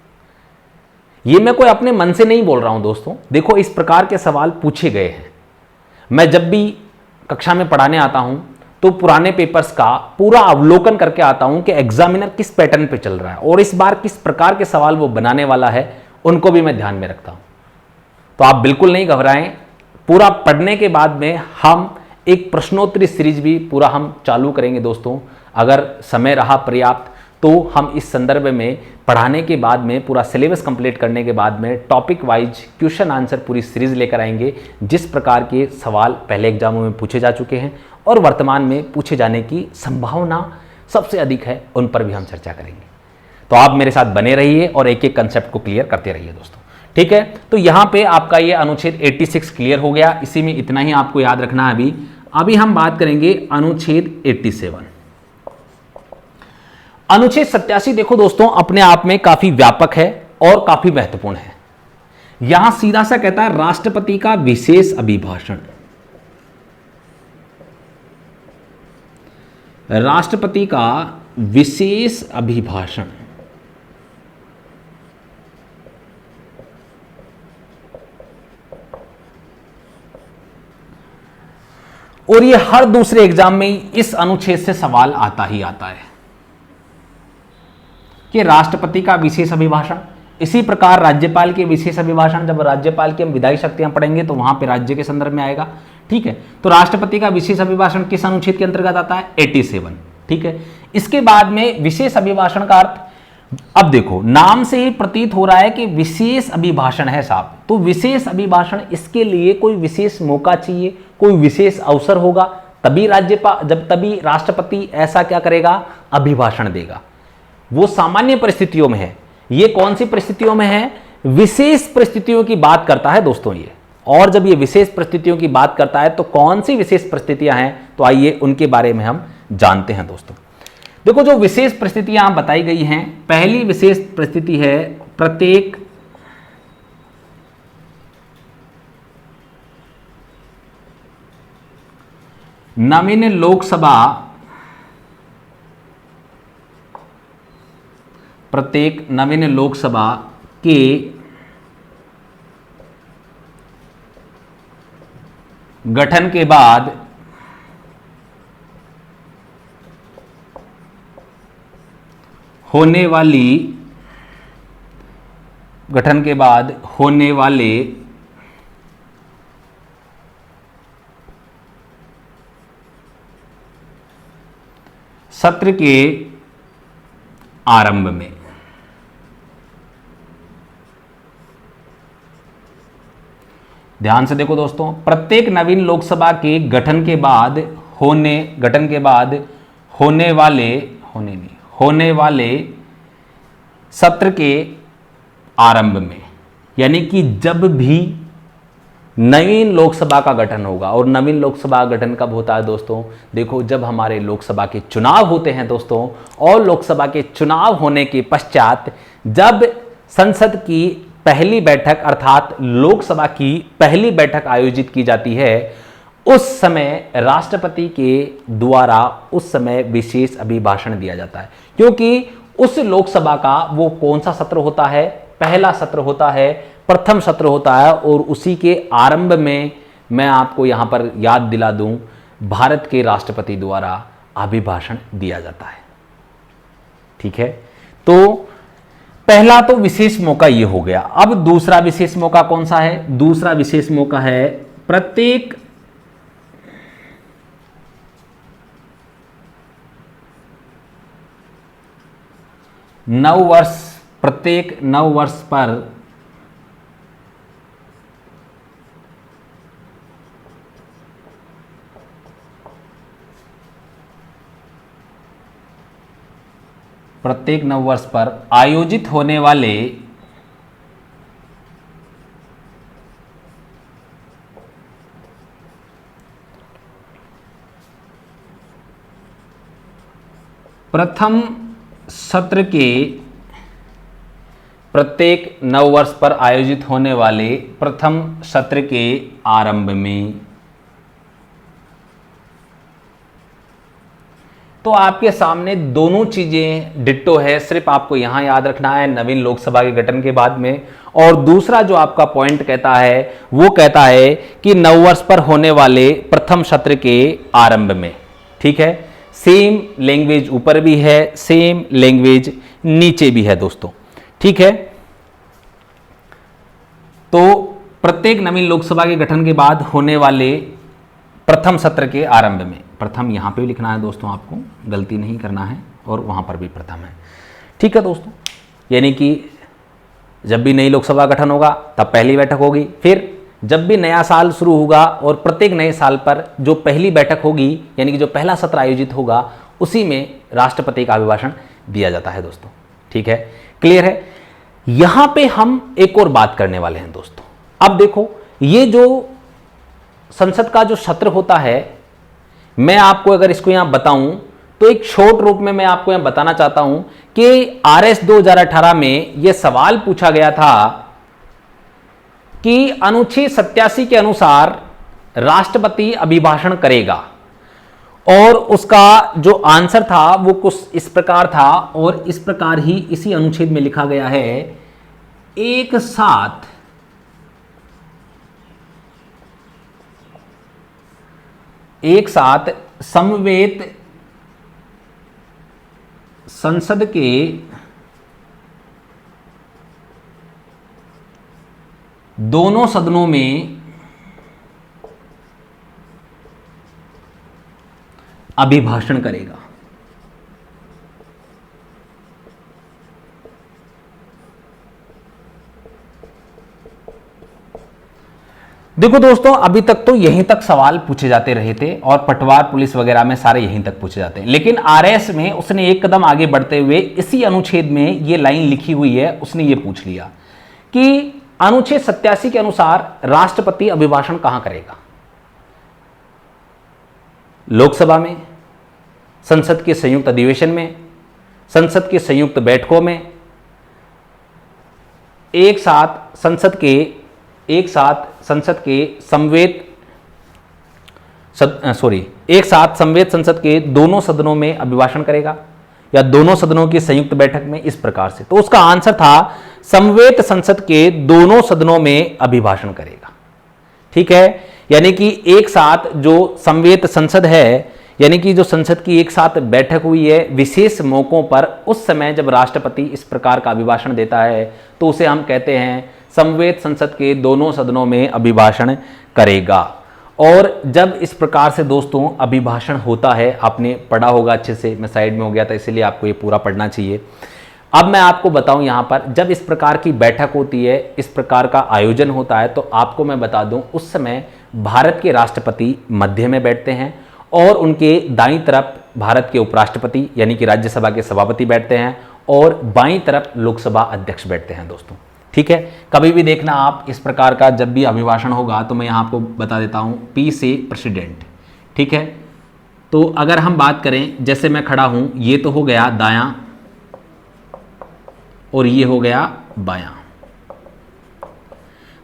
A: ये मैं कोई अपने मन से नहीं बोल रहा हूं दोस्तों। देखो, इस प्रकार के सवाल पूछे गए हैं। मैं जब भी कक्षा में पढ़ाने आता हूं तो पुराने पेपर्स का पूरा अवलोकन करके आता हूं कि एग्जामिनर किस पैटर्न पे चल रहा है और इस बार किस प्रकार के सवाल वो बनाने वाला है, उनको भी मैं ध्यान में रखता हूं। तो आप बिल्कुल नहीं घबराएं। पूरा पढ़ने के बाद में हम एक प्रश्नोत्तरी सीरीज भी पूरा हम चालू करेंगे दोस्तों। अगर समय रहा पर्याप्त तो हम इस संदर्भ में पढ़ाने के बाद में पूरा सिलेबस कंप्लीट करने के बाद में टॉपिक वाइज क्वेश्चन आंसर पूरी सीरीज लेकर आएंगे। जिस प्रकार के सवाल पहले एग्जामों में पूछे जा चुके हैं और वर्तमान में पूछे जाने की संभावना सबसे अधिक है, उन पर भी हम चर्चा करेंगे। तो आप मेरे साथ बने रहिए और एक एक कंसेप्ट को क्लियर करते रहिए दोस्तों, ठीक है। तो यहां पे आपका ये अनुच्छेद 86 क्लियर हो गया। इसी में इतना ही आपको याद रखना है। अभी हम बात करेंगे अनुच्छेद 87। अनुच्छेद 87 देखो दोस्तों, अपने आप में काफी व्यापक है और काफी महत्वपूर्ण है। यहां सीधा सा कहता है राष्ट्रपति का विशेष अभिभाषण। राष्ट्रपति का विशेष अभिभाषण, और ये हर दूसरे एग्जाम में इस अनुच्छेद से सवाल आता ही आता है कि राष्ट्रपति का विशेष अभिभाषण। इसी प्रकार राज्यपाल के विशेष अभिभाषण, जब राज्यपाल की हम विधायी शक्तियां पढ़ेंगे तो वहां पे राज्य के संदर्भ में आएगा, ठीक है। तो राष्ट्रपति का विशेष अभिभाषण किस अनुच्छेद के अंतर्गत आता है? 87, ठीक है। इसके बाद में विशेष अभिभाषण का अर्थ, अब देखो नाम से ही प्रतीत हो रहा है कि विशेष अभिभाषण है साहब। तो विशेष अभिभाषण, इसके लिए कोई विशेष मौका चाहिए, कोई विशेष अवसर होगा, तभी तभी राष्ट्रपति ऐसा क्या करेगा? अभिभाषण देगा। वो सामान्य परिस्थितियों में है। ये कौन सी परिस्थितियों में है? विशेष परिस्थितियों की बात करता है दोस्तों ये। और जब ये विशेष परिस्थितियों की बात करता है तो कौन सी विशेष परिस्थितियां हैं, तो आइए उनके बारे में हम जानते हैं दोस्तों। देखो, जो विशेष परिस्थितियां बताई गई हैं, पहली विशेष परिस्थिति है प्रत्येक नवीन लोकसभा के गठन के बाद होने वाले सत्र के आरंभ में। ध्यान से देखो दोस्तों, प्रत्येक नवीन लोकसभा के गठन के बाद होने वाले सत्र के आरंभ में, यानी कि जब भी नवीन लोकसभा का गठन होगा, और नवीन लोकसभा गठन कब होता है दोस्तों, देखो जब हमारे लोकसभा के चुनाव होते हैं दोस्तों, और लोकसभा के चुनाव होने के पश्चात जब संसद की पहली बैठक अर्थात लोकसभा की पहली बैठक आयोजित की जाती है, उस समय राष्ट्रपति के द्वारा उस समय विशेष अभिभाषण दिया जाता है, क्योंकि उस लोकसभा का वो कौन सा सत्र होता है, पहला सत्र होता है, प्रथम सत्र होता है, और उसी के आरंभ में मैं आपको यहां पर याद दिला दूं, भारत के राष्ट्रपति द्वारा अभिभाषण दिया जाता है। ठीक है, तो पहला तो विशेष मौका ये हो गया। अब दूसरा विशेष मौका कौन सा है? दूसरा विशेष मौका है प्रत्येक नव वर्ष पर आयोजित होने वाले प्रथम सत्र के प्रत्येक नववर्ष पर आयोजित होने वाले प्रथम सत्र के आरंभ में। तो आपके सामने दोनों चीजें डिट्टो है, सिर्फ आपको यहां याद रखना है नवीन लोकसभा के गठन के बाद में। और दूसरा जो आपका पॉइंट कहता है वो कहता है कि नववर्ष पर होने वाले प्रथम सत्र के आरंभ में। ठीक है, सेम लैंग्वेज ऊपर भी है, सेम लैंग्वेज नीचे भी है दोस्तों। ठीक है, तो प्रत्येक नवीन लोकसभा के गठन के बाद होने वाले प्रथम सत्र के आरंभ में, प्रथम यहां पे भी लिखना है दोस्तों, आपको गलती नहीं करना है, और वहां पर भी प्रथम है। ठीक है दोस्तों, यानी कि जब भी नई लोकसभा गठन होगा तब पहली बैठक होगी, फिर जब भी नया साल शुरू होगा और प्रत्येक नए साल पर जो पहली बैठक होगी, यानी कि जो पहला सत्र आयोजित होगा, उसी में राष्ट्रपति का अभिभाषण दिया जाता है दोस्तों। ठीक है, क्लियर है। यहां पे हम एक और बात करने वाले हैं दोस्तों। अब देखो, ये जो संसद का जो सत्र होता है, मैं आपको अगर इसको यहां बताऊं तो एक शॉर्ट रूप में मैं आपको यहां बताना चाहता हूं कि आरएस 2018 में यह सवाल पूछा गया था कि अनुच्छेद 87 के अनुसार राष्ट्रपति अभिभाषण करेगा, और उसका जो आंसर था वो कुछ इस प्रकार था, और इस प्रकार ही इसी अनुच्छेद में लिखा गया है, एक साथ समवेत संसद के दोनों सदनों में अभिभाषण करेगा। देखो दोस्तों, अभी तक तो यहीं तक सवाल पूछे जाते रहे थे, और पटवार पुलिस वगैरह में सारे यहीं तक पूछे जाते हैं, लेकिन आरएस में उसने एक कदम आगे बढ़ते हुए इसी अनुच्छेद में ये लाइन लिखी हुई है, उसने ये पूछ लिया कि अनुच्छेद 87 के अनुसार राष्ट्रपति अभिभाषण कहां करेगा? लोकसभा में, संसद के संयुक्त अधिवेशन में, संसद के संयुक्त बैठकों में, एक साथ संसद समवेत संसद के दोनों सदनों में अभिभाषण करेगा, या दोनों सदनों की संयुक्त बैठक में, इस प्रकार से। तो उसका आंसर था समवेत संसद के दोनों सदनों में अभिभाषण करेगा। ठीक है, यानी कि एक साथ जो समवेत संसद है, यानी कि जो संसद की एक साथ बैठक हुई है विशेष मौकों पर, उस समय जब राष्ट्रपति इस प्रकार का अभिभाषण देता है तो उसे हम कहते हैं समवेत संसद के दोनों सदनों में अभिभाषण करेगा। और जब इस प्रकार से दोस्तों अभिभाषण होता है, आपने पढ़ा होगा अच्छे से, मैं साइड में हो गया था इसलिए आपको ये पूरा पढ़ना चाहिए। अब मैं आपको बताऊं यहां पर जब इस प्रकार की बैठक होती है, इस प्रकार का आयोजन होता है, तो आपको मैं बता दूं उस समय भारत के राष्ट्रपति मध्य में बैठते हैं और उनके दाईं तरफ भारत के उपराष्ट्रपति यानी कि राज्यसभा के सभापति बैठते हैं और बाईं तरफ लोकसभा अध्यक्ष बैठते हैं दोस्तों। ठीक है, कभी भी देखना आप इस प्रकार का जब भी अभिभाषण होगा तो मैं यहां आपको बता देता हूं पी से प्रेसिडेंट। ठीक है, तो अगर हम बात करें जैसे मैं खड़ा हूं, ये तो हो गया दायां और ये हो गया बायां।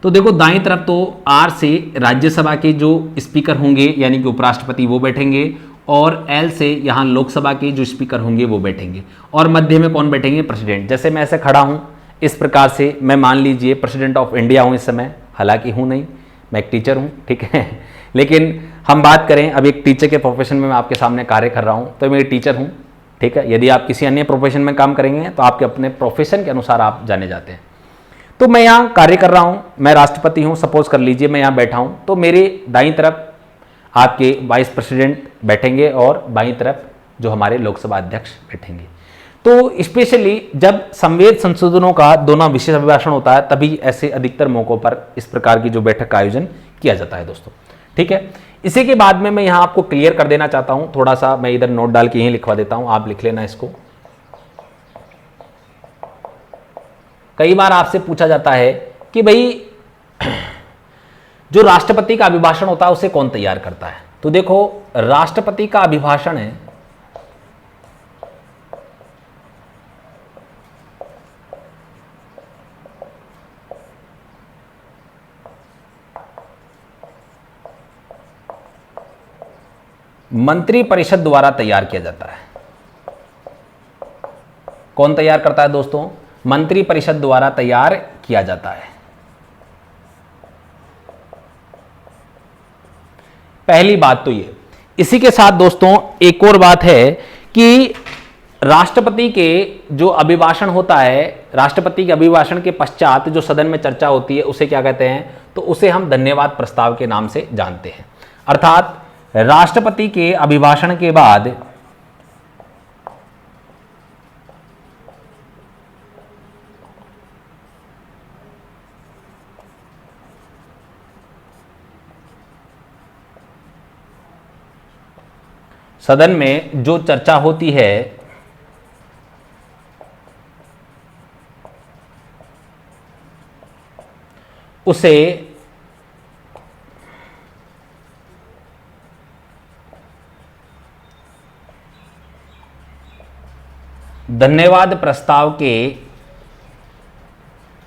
A: तो देखो दाईं तरफ तो आर से राज्यसभा के जो स्पीकर होंगे यानी कि उपराष्ट्रपति वो बैठेंगे और एल से यहां लोकसभा के जो स्पीकर होंगे वो बैठेंगे और मध्य में कौन बैठेंगे? प्रेसिडेंट। जैसे मैं ऐसे खड़ा हूं इस प्रकार से, मैं मान लीजिए प्रेसिडेंट ऑफ इंडिया हूं इस समय, हालांकि हूं नहीं, मैं एक टीचर हूं। ठीक है लेकिन हम बात करें अब एक टीचर के प्रोफेशन में मैं आपके सामने कार्य कर रहा हूं तो मैं टीचर हूं। ठीक है, यदि आप किसी अन्य प्रोफेशन में काम करेंगे तो आपके अपने प्रोफेशन के अनुसार आप जाने जाते हैं। तो मैं यहाँ कार्य कर रहा हूँ, मैं राष्ट्रपति हूँ, सपोज कर लीजिए मैं यहाँ बैठा हूँ, तो मेरे दाईं तरफ आपके वाइस प्रेसिडेंट बैठेंगे और बाईं तरफ जो हमारे लोकसभा अध्यक्ष बैठेंगे। तो स्पेशली जब संविधान संशोधनों का दोनों विशेष अभिभाषण होता है तभी ऐसे अधिकतर मौकों पर इस प्रकार की जो बैठक का आयोजन किया जाता है दोस्तों। ठीक है, इसी के बाद में मैं यहाँ आपको क्लियर कर देना चाहता हूँ, थोड़ा सा मैं इधर नोट डाल के यहीं लिखवा देता हूँ, आप लिख लेना इसको। कई बार आपसे पूछा जाता है कि भाई जो राष्ट्रपति का अभिभाषण होता है उसे कौन तैयार करता है? तो देखो राष्ट्रपति का अभिभाषण है मंत्रिपरिषद द्वारा तैयार किया जाता है। कौन तैयार करता है दोस्तों? मंत्रिपरिषद द्वारा तैयार किया जाता है। पहली बात तो ये। इसी के साथ दोस्तों एक और बात है कि राष्ट्रपति के जो अभिभाषण होता है, राष्ट्रपति के अभिभाषण के पश्चात जो सदन में चर्चा होती है उसे क्या कहते हैं? तो उसे हम धन्यवाद प्रस्ताव के नाम से जानते हैं। अर्थात राष्ट्रपति के अभिभाषण के बाद सदन में जो चर्चा होती है उसे धन्यवाद प्रस्ताव के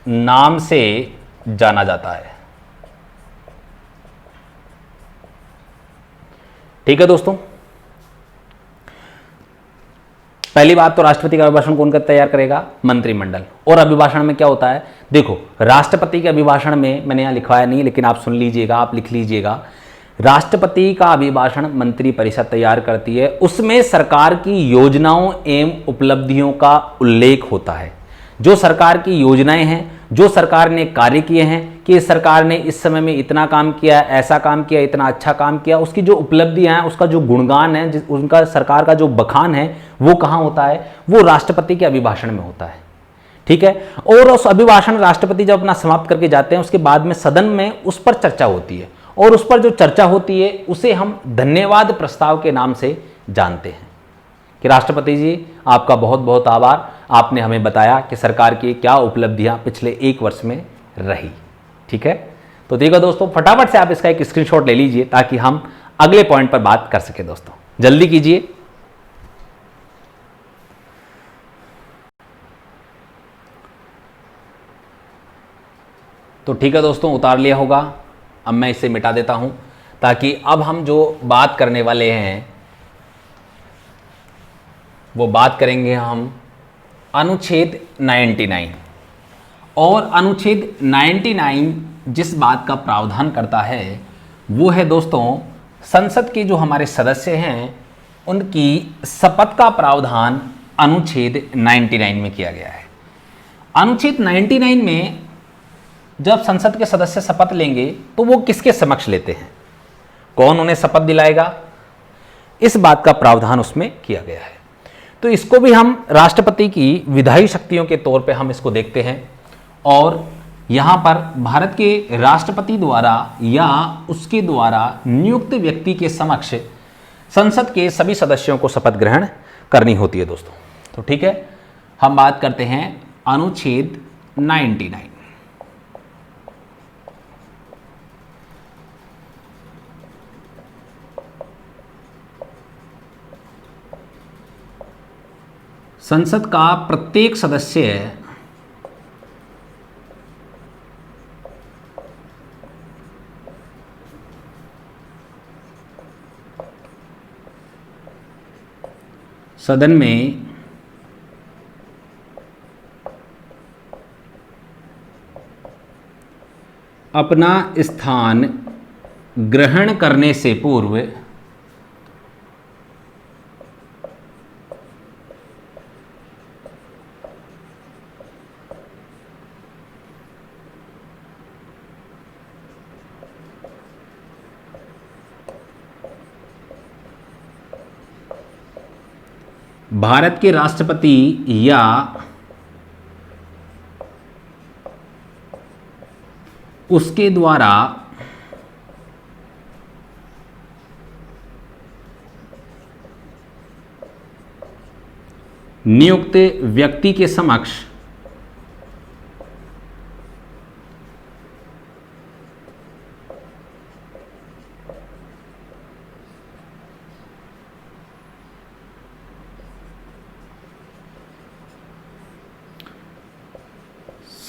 A: नाम से जाना जाता है। ठीक है दोस्तों, पहली बात तो राष्ट्रपति का अभिभाषण कौन कर तैयार करेगा? मंत्रिमंडल। और अभिभाषण में क्या होता है? देखो राष्ट्रपति के अभिभाषण में मैंने यहां लिखवाया नहीं, लेकिन आप सुन लीजिएगा, आप लिख लीजिएगा। राष्ट्रपति का अभिभाषण मंत्रिपरिषद तैयार करती है, उसमें सरकार की योजनाओं एवं उपलब्धियों का उल्लेख होता है। जो सरकार की योजनाएं हैं, जो सरकार ने कार्य किए हैं कि सरकार ने इस समय में इतना काम किया, ऐसा काम किया, इतना अच्छा काम किया, उसकी जो उपलब्धियां हैं, उसका जो गुणगान है, उनका सरकार का जो बखान है, वो कहाँ होता है? वो राष्ट्रपति के अभिभाषण में होता है। ठीक है, और उस अभिभाषण राष्ट्रपति जब अपना समाप्त करके जाते हैं उसके बाद में सदन में उस पर चर्चा होती है और उस पर जो चर्चा होती है उसे हम धन्यवाद प्रस्ताव के नाम से जानते हैं कि राष्ट्रपति जी आपका बहुत बहुत आभार, आपने हमें बताया कि सरकार की क्या उपलब्धियां पिछले 1 वर्ष में रही। ठीक है, तो देखो दोस्तों फटाफट से आप इसका एक स्क्रीनशॉट ले लीजिए ताकि हम अगले पॉइंट पर बात कर सके। दोस्तों जल्दी कीजिए। तो ठीक है दोस्तों, उतार लिया होगा। अब मैं इसे मिटा देता हूं ताकि अब हम जो बात करने वाले हैं वो बात करेंगे हम अनुच्छेद 99। और अनुच्छेद 99 जिस बात का प्रावधान करता है वो है दोस्तों संसद के जो हमारे सदस्य हैं उनकी शपथ का प्रावधान अनुच्छेद 99 में किया गया है। अनुच्छेद 99 में जब संसद के सदस्य शपथ लेंगे तो वो किसके समक्ष लेते हैं, कौन उन्हें शपथ दिलाएगा, इस बात का प्रावधान उसमें किया गया है। तो तो इसको भी हम राष्ट्रपति की विधायी शक्तियों के तौर पे हम इसको देखते हैं। और यहाँ पर भारत के राष्ट्रपति द्वारा या उसके द्वारा नियुक्त व्यक्ति के समक्ष संसद के सभी सदस्यों को शपथ ग्रहण करनी होती है दोस्तों। तो ठीक है, हम बात करते हैं अनुच्छेद 99। संसद का प्रत्येक सदस्य सदन में अपना स्थान ग्रहण करने से पूर्व भारत के राष्ट्रपति या उसके द्वारा नियुक्त व्यक्ति के समक्ष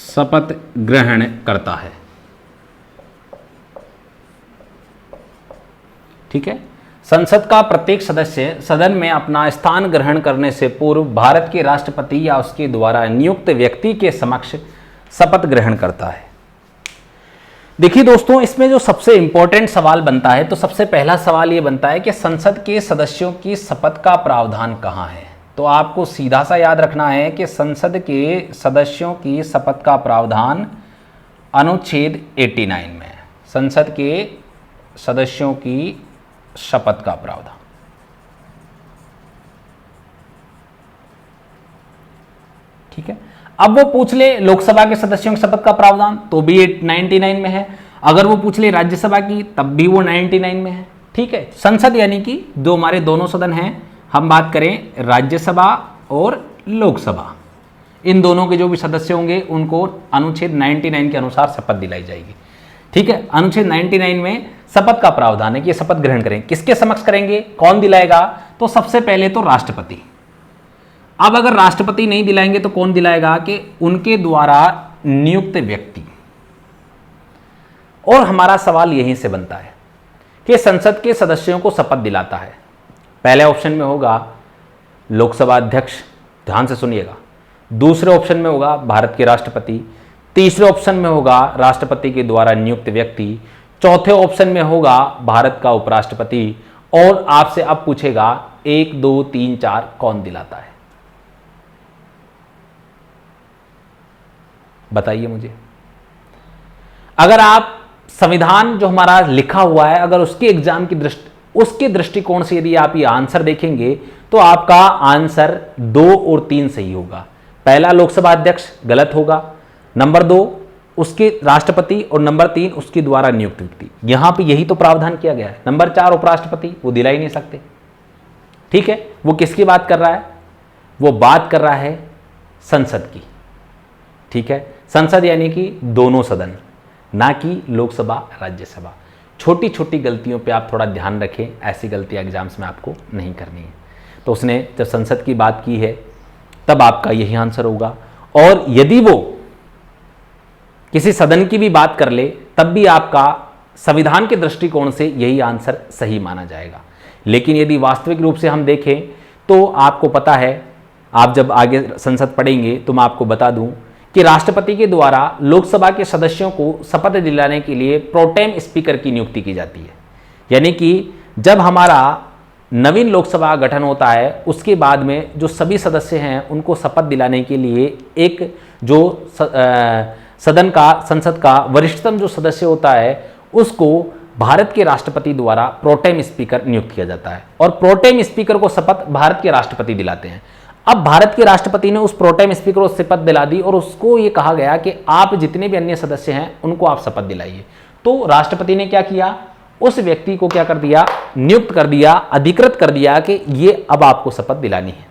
A: शपथ ग्रहण करता है। ठीक है, संसद का प्रत्येक सदस्य सदन में अपना स्थान ग्रहण करने से पूर्व भारत के राष्ट्रपति या उसके द्वारा नियुक्त व्यक्ति के समक्ष शपथ ग्रहण करता है। देखिए दोस्तों, इसमें जो सबसे इंपॉर्टेंट सवाल बनता है, तो सबसे पहला सवाल यह बनता है कि संसद के सदस्यों की शपथ का प्रावधान कहाँ है। तो आपको सीधा सा याद रखना है कि संसद के सदस्यों की शपथ का प्रावधान अनुच्छेद 89 में है। संसद के सदस्यों की शपथ का प्रावधान। ठीक है, अब वो पूछ ले लोकसभा के सदस्यों की शपथ का प्रावधान, तो भी 99 में है। अगर वो पूछ ले राज्यसभा की, तब भी वो 99 में है। ठीक है, संसद यानी कि जो हमारे दोनों सदन हैं, हम बात करें राज्यसभा और लोकसभा, इन दोनों के जो भी सदस्य होंगे उनको अनुच्छेद 99 के अनुसार शपथ दिलाई जाएगी। ठीक है, अनुच्छेद 99 में शपथ का प्रावधान है कि शपथ ग्रहण करें। किसके समक्ष करेंगे, कौन दिलाएगा? तो सबसे पहले तो राष्ट्रपति। अब अगर राष्ट्रपति नहीं दिलाएंगे तो कौन दिलाएगा? कि उनके द्वारा नियुक्त व्यक्ति। और हमारा सवाल यहीं से बनता है कि संसद के सदस्यों को शपथ दिलाता है। पहले ऑप्शन में होगा लोकसभा अध्यक्ष, ध्यान से सुनिएगा। दूसरे ऑप्शन में होगा भारत के राष्ट्रपति। तीसरे ऑप्शन में होगा राष्ट्रपति के द्वारा नियुक्त व्यक्ति। चौथे ऑप्शन में होगा भारत का उपराष्ट्रपति। और आपसे अब पूछेगा 1 2 3 4 कौन दिलाता है? बताइए मुझे। अगर आप संविधान जो हमारा लिखा हुआ है, अगर उसके एग्जाम की उसके दृष्टिकोण से यदि आप ये आंसर देखेंगे तो आपका आंसर 2 और 3 सही होगा। पहला लोकसभा अध्यक्ष गलत होगा, नंबर 2 उसके राष्ट्रपति, और नंबर 3 उसके द्वारा नियुक्त व्यक्ति। यहां पे यही तो प्रावधान किया गया है। नंबर 4 उपराष्ट्रपति, वो दिला ही नहीं सकते। ठीक है, वो किसकी बात कर रहा है? वो बात कर रहा है संसद की। ठीक है, संसद यानी कि दोनों सदन, ना कि लोकसभा राज्यसभा। छोटी छोटी गलतियों पे आप थोड़ा ध्यान रखें, ऐसी गलतियां एग्जाम्स में आपको नहीं करनी है। तो उसने जब संसद की बात की है तब आपका यही आंसर होगा। और यदि वो किसी सदन की भी बात कर ले तब भी आपका संविधान के दृष्टिकोण से यही आंसर सही माना जाएगा। लेकिन यदि वास्तविक रूप से हम देखें तो आपको पता है, आप जब आगे संसद पढ़ेंगे तो मैं आपको बता दूं कि राष्ट्रपति के द्वारा लोकसभा के सदस्यों को शपथ दिलाने के लिए प्रोटेम स्पीकर की नियुक्ति की जाती है। यानी कि जब हमारा नवीन लोकसभा गठन होता है उसके बाद में जो सभी सदस्य हैं उनको शपथ दिलाने के लिए एक जो संसद का वरिष्ठतम जो सदस्य होता है उसको भारत के राष्ट्रपति द्वारा प्रोटेम स्पीकर नियुक्त किया जाता है। और प्रोटेम स्पीकर को शपथ भारत के राष्ट्रपति दिलाते हैं। अब भारत के राष्ट्रपति ने उस प्रोटेम स्पीकर को शपथ दिला दी और उसको ये कहा गया कि आप जितने भी अन्य सदस्य हैं उनको आप शपथ दिलाइए। तो राष्ट्रपति ने क्या किया, उस व्यक्ति को क्या कर दिया, नियुक्त कर दिया, अधिकृत कर दिया कि ये अब आपको शपथ दिलानी है।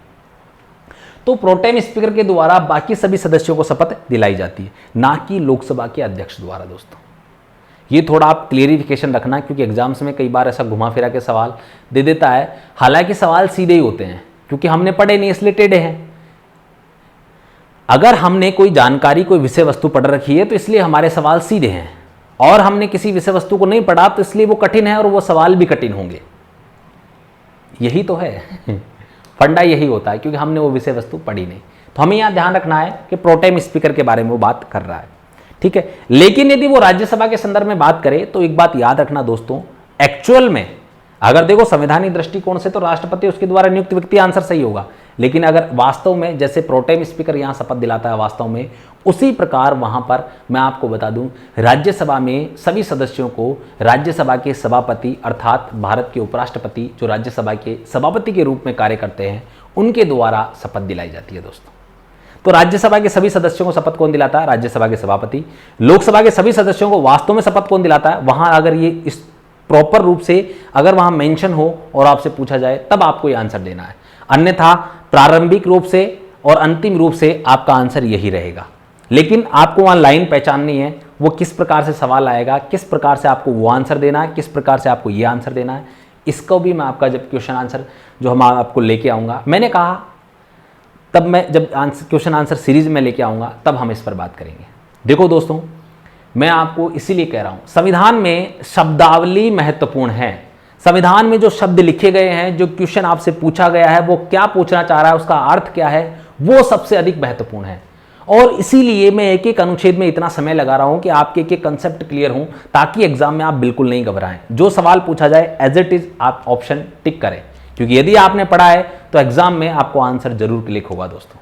A: तो प्रोटेम स्पीकर के द्वारा बाकी सभी सदस्यों को शपथ दिलाई जाती है, ना कि लोकसभा के अध्यक्ष द्वारा। दोस्तों ये थोड़ा आप क्लियरिफिकेशन रखना, क्योंकि एग्जाम्स में कई बार ऐसा घुमा फिरा के सवाल दे देता है। हालांकि सवाल सीधे ही होते हैं, क्योंकि हमने पढ़े नहीं इसलिए टेढ़े हैं। अगर हमने कोई जानकारी, कोई विषय वस्तु पढ़ रखी है तो इसलिए हमारे सवाल सीधे हैं, और हमने किसी विषय वस्तु को नहीं पढ़ा तो इसलिए वो कठिन है और वो सवाल भी कठिन होंगे। यही तो है फंडा यही होता है, क्योंकि हमने वो विषय वस्तु पढ़ी नहीं। तो हमें यहां ध्यान रखना है कि प्रोटेम स्पीकर के बारे में वो बात कर रहा है, ठीक है। लेकिन यदि वो राज्यसभा के संदर्भ में बात करे तो एक बात याद रखना दोस्तों, एक्चुअल में अगर देखो संवैधानिक दृष्टिकोण से तो राष्ट्रपति उसके द्वारा नियुक्त व्यक्ति आंसर सही होगा, लेकिन अगर वास्तव में जैसे प्रोटेम स्पीकर यहां शपथ दिलाता है वास्तव में उसी प्रकार वहां पर मैं आपको बता दूं राज्यसभा में सभी सदस्यों को राज्यसभा के सभापति अर्थात भारत के उपराष्ट्रपति जो राज्यसभा के सभापति के रूप में कार्य करते हैं उनके द्वारा शपथ दिलाई जाती है। दोस्तों तो राज्यसभा के सभी सदस्यों को शपथ कौन दिलाता है, राज्यसभा के सभापति। लोकसभा के सभी सदस्यों को वास्तव में शपथ कौन दिलाता है, वहां अगर ये इस प्रॉपर रूप से अगर वहां मेंशन हो और आपसे पूछा जाए तब आपको ये आंसर देना है, अन्यथा प्रारंभिक रूप से और अंतिम रूप से आपका आंसर यही रहेगा। लेकिन आपको वहां लाइन पहचाननी है, वो किस प्रकार से सवाल आएगा, किस प्रकार से आपको वो आंसर देना है, किस प्रकार से आपको ये आंसर देना है, इसको भी मैं आपका जब क्वेश्चन आंसर जो हम आपको लेके आऊँगा, मैंने कहा तब मैं जब क्वेश्चन आंसर सीरीज में लेके आऊँगा तब हम इस पर बात करेंगे। देखो दोस्तों मैं आपको इसीलिए कह रहा हूँ संविधान में शब्दावली महत्वपूर्ण है। संविधान में जो शब्द लिखे गए हैं, जो क्वेश्चन आपसे पूछा गया है, वो क्या पूछना चाह रहा है, उसका अर्थ क्या है, वो सबसे अधिक महत्वपूर्ण है। और इसीलिए मैं एक एक अनुच्छेद में इतना समय लगा रहा हूं कि आपके एक एक कंसेप्ट क्लियर हों, ताकि एग्जाम में आप बिल्कुल नहीं घबराएं। जो सवाल पूछा जाए एज इट इज आप ऑप्शन टिक करें, क्योंकि यदि आपने पढ़ा है तो एग्जाम में आपको आंसर जरूर क्लिक होगा। दोस्तों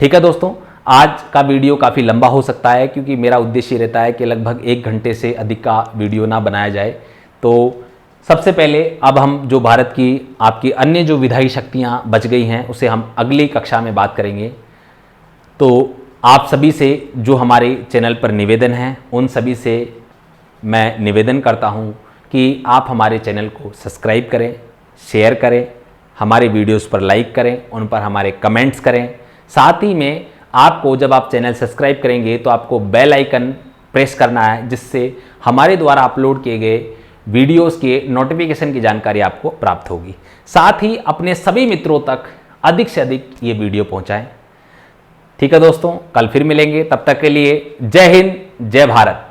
A: ठीक है दोस्तों, आज का वीडियो काफ़ी लंबा हो सकता है, क्योंकि मेरा उद्देश्य रहता है कि लगभग 1 घंटे से अधिक का वीडियो ना बनाया जाए। तो सबसे पहले अब हम जो भारत की आपकी अन्य जो विधायी शक्तियाँ बच गई हैं उसे हम अगली कक्षा में बात करेंगे। तो आप सभी से जो हमारे चैनल पर निवेदन है, उन सभी से मैं निवेदन करता हूं कि आप हमारे चैनल को सब्सक्राइब करें, शेयर करें, हमारे वीडियोस पर लाइक करें, उन पर हमारे कमेंट्स करें। साथ ही में आपको जब आप चैनल सब्सक्राइब करेंगे तो आपको बेल आइकन प्रेस करना है, जिससे हमारे द्वारा अपलोड किए गए वीडियोस के नोटिफिकेशन की जानकारी आपको प्राप्त होगी। साथ ही अपने सभी मित्रों तक अधिक से अधिक ये वीडियो पहुंचाएं। ठीक है दोस्तों, कल फिर मिलेंगे, तब तक के लिए जय हिंद, जय भारत।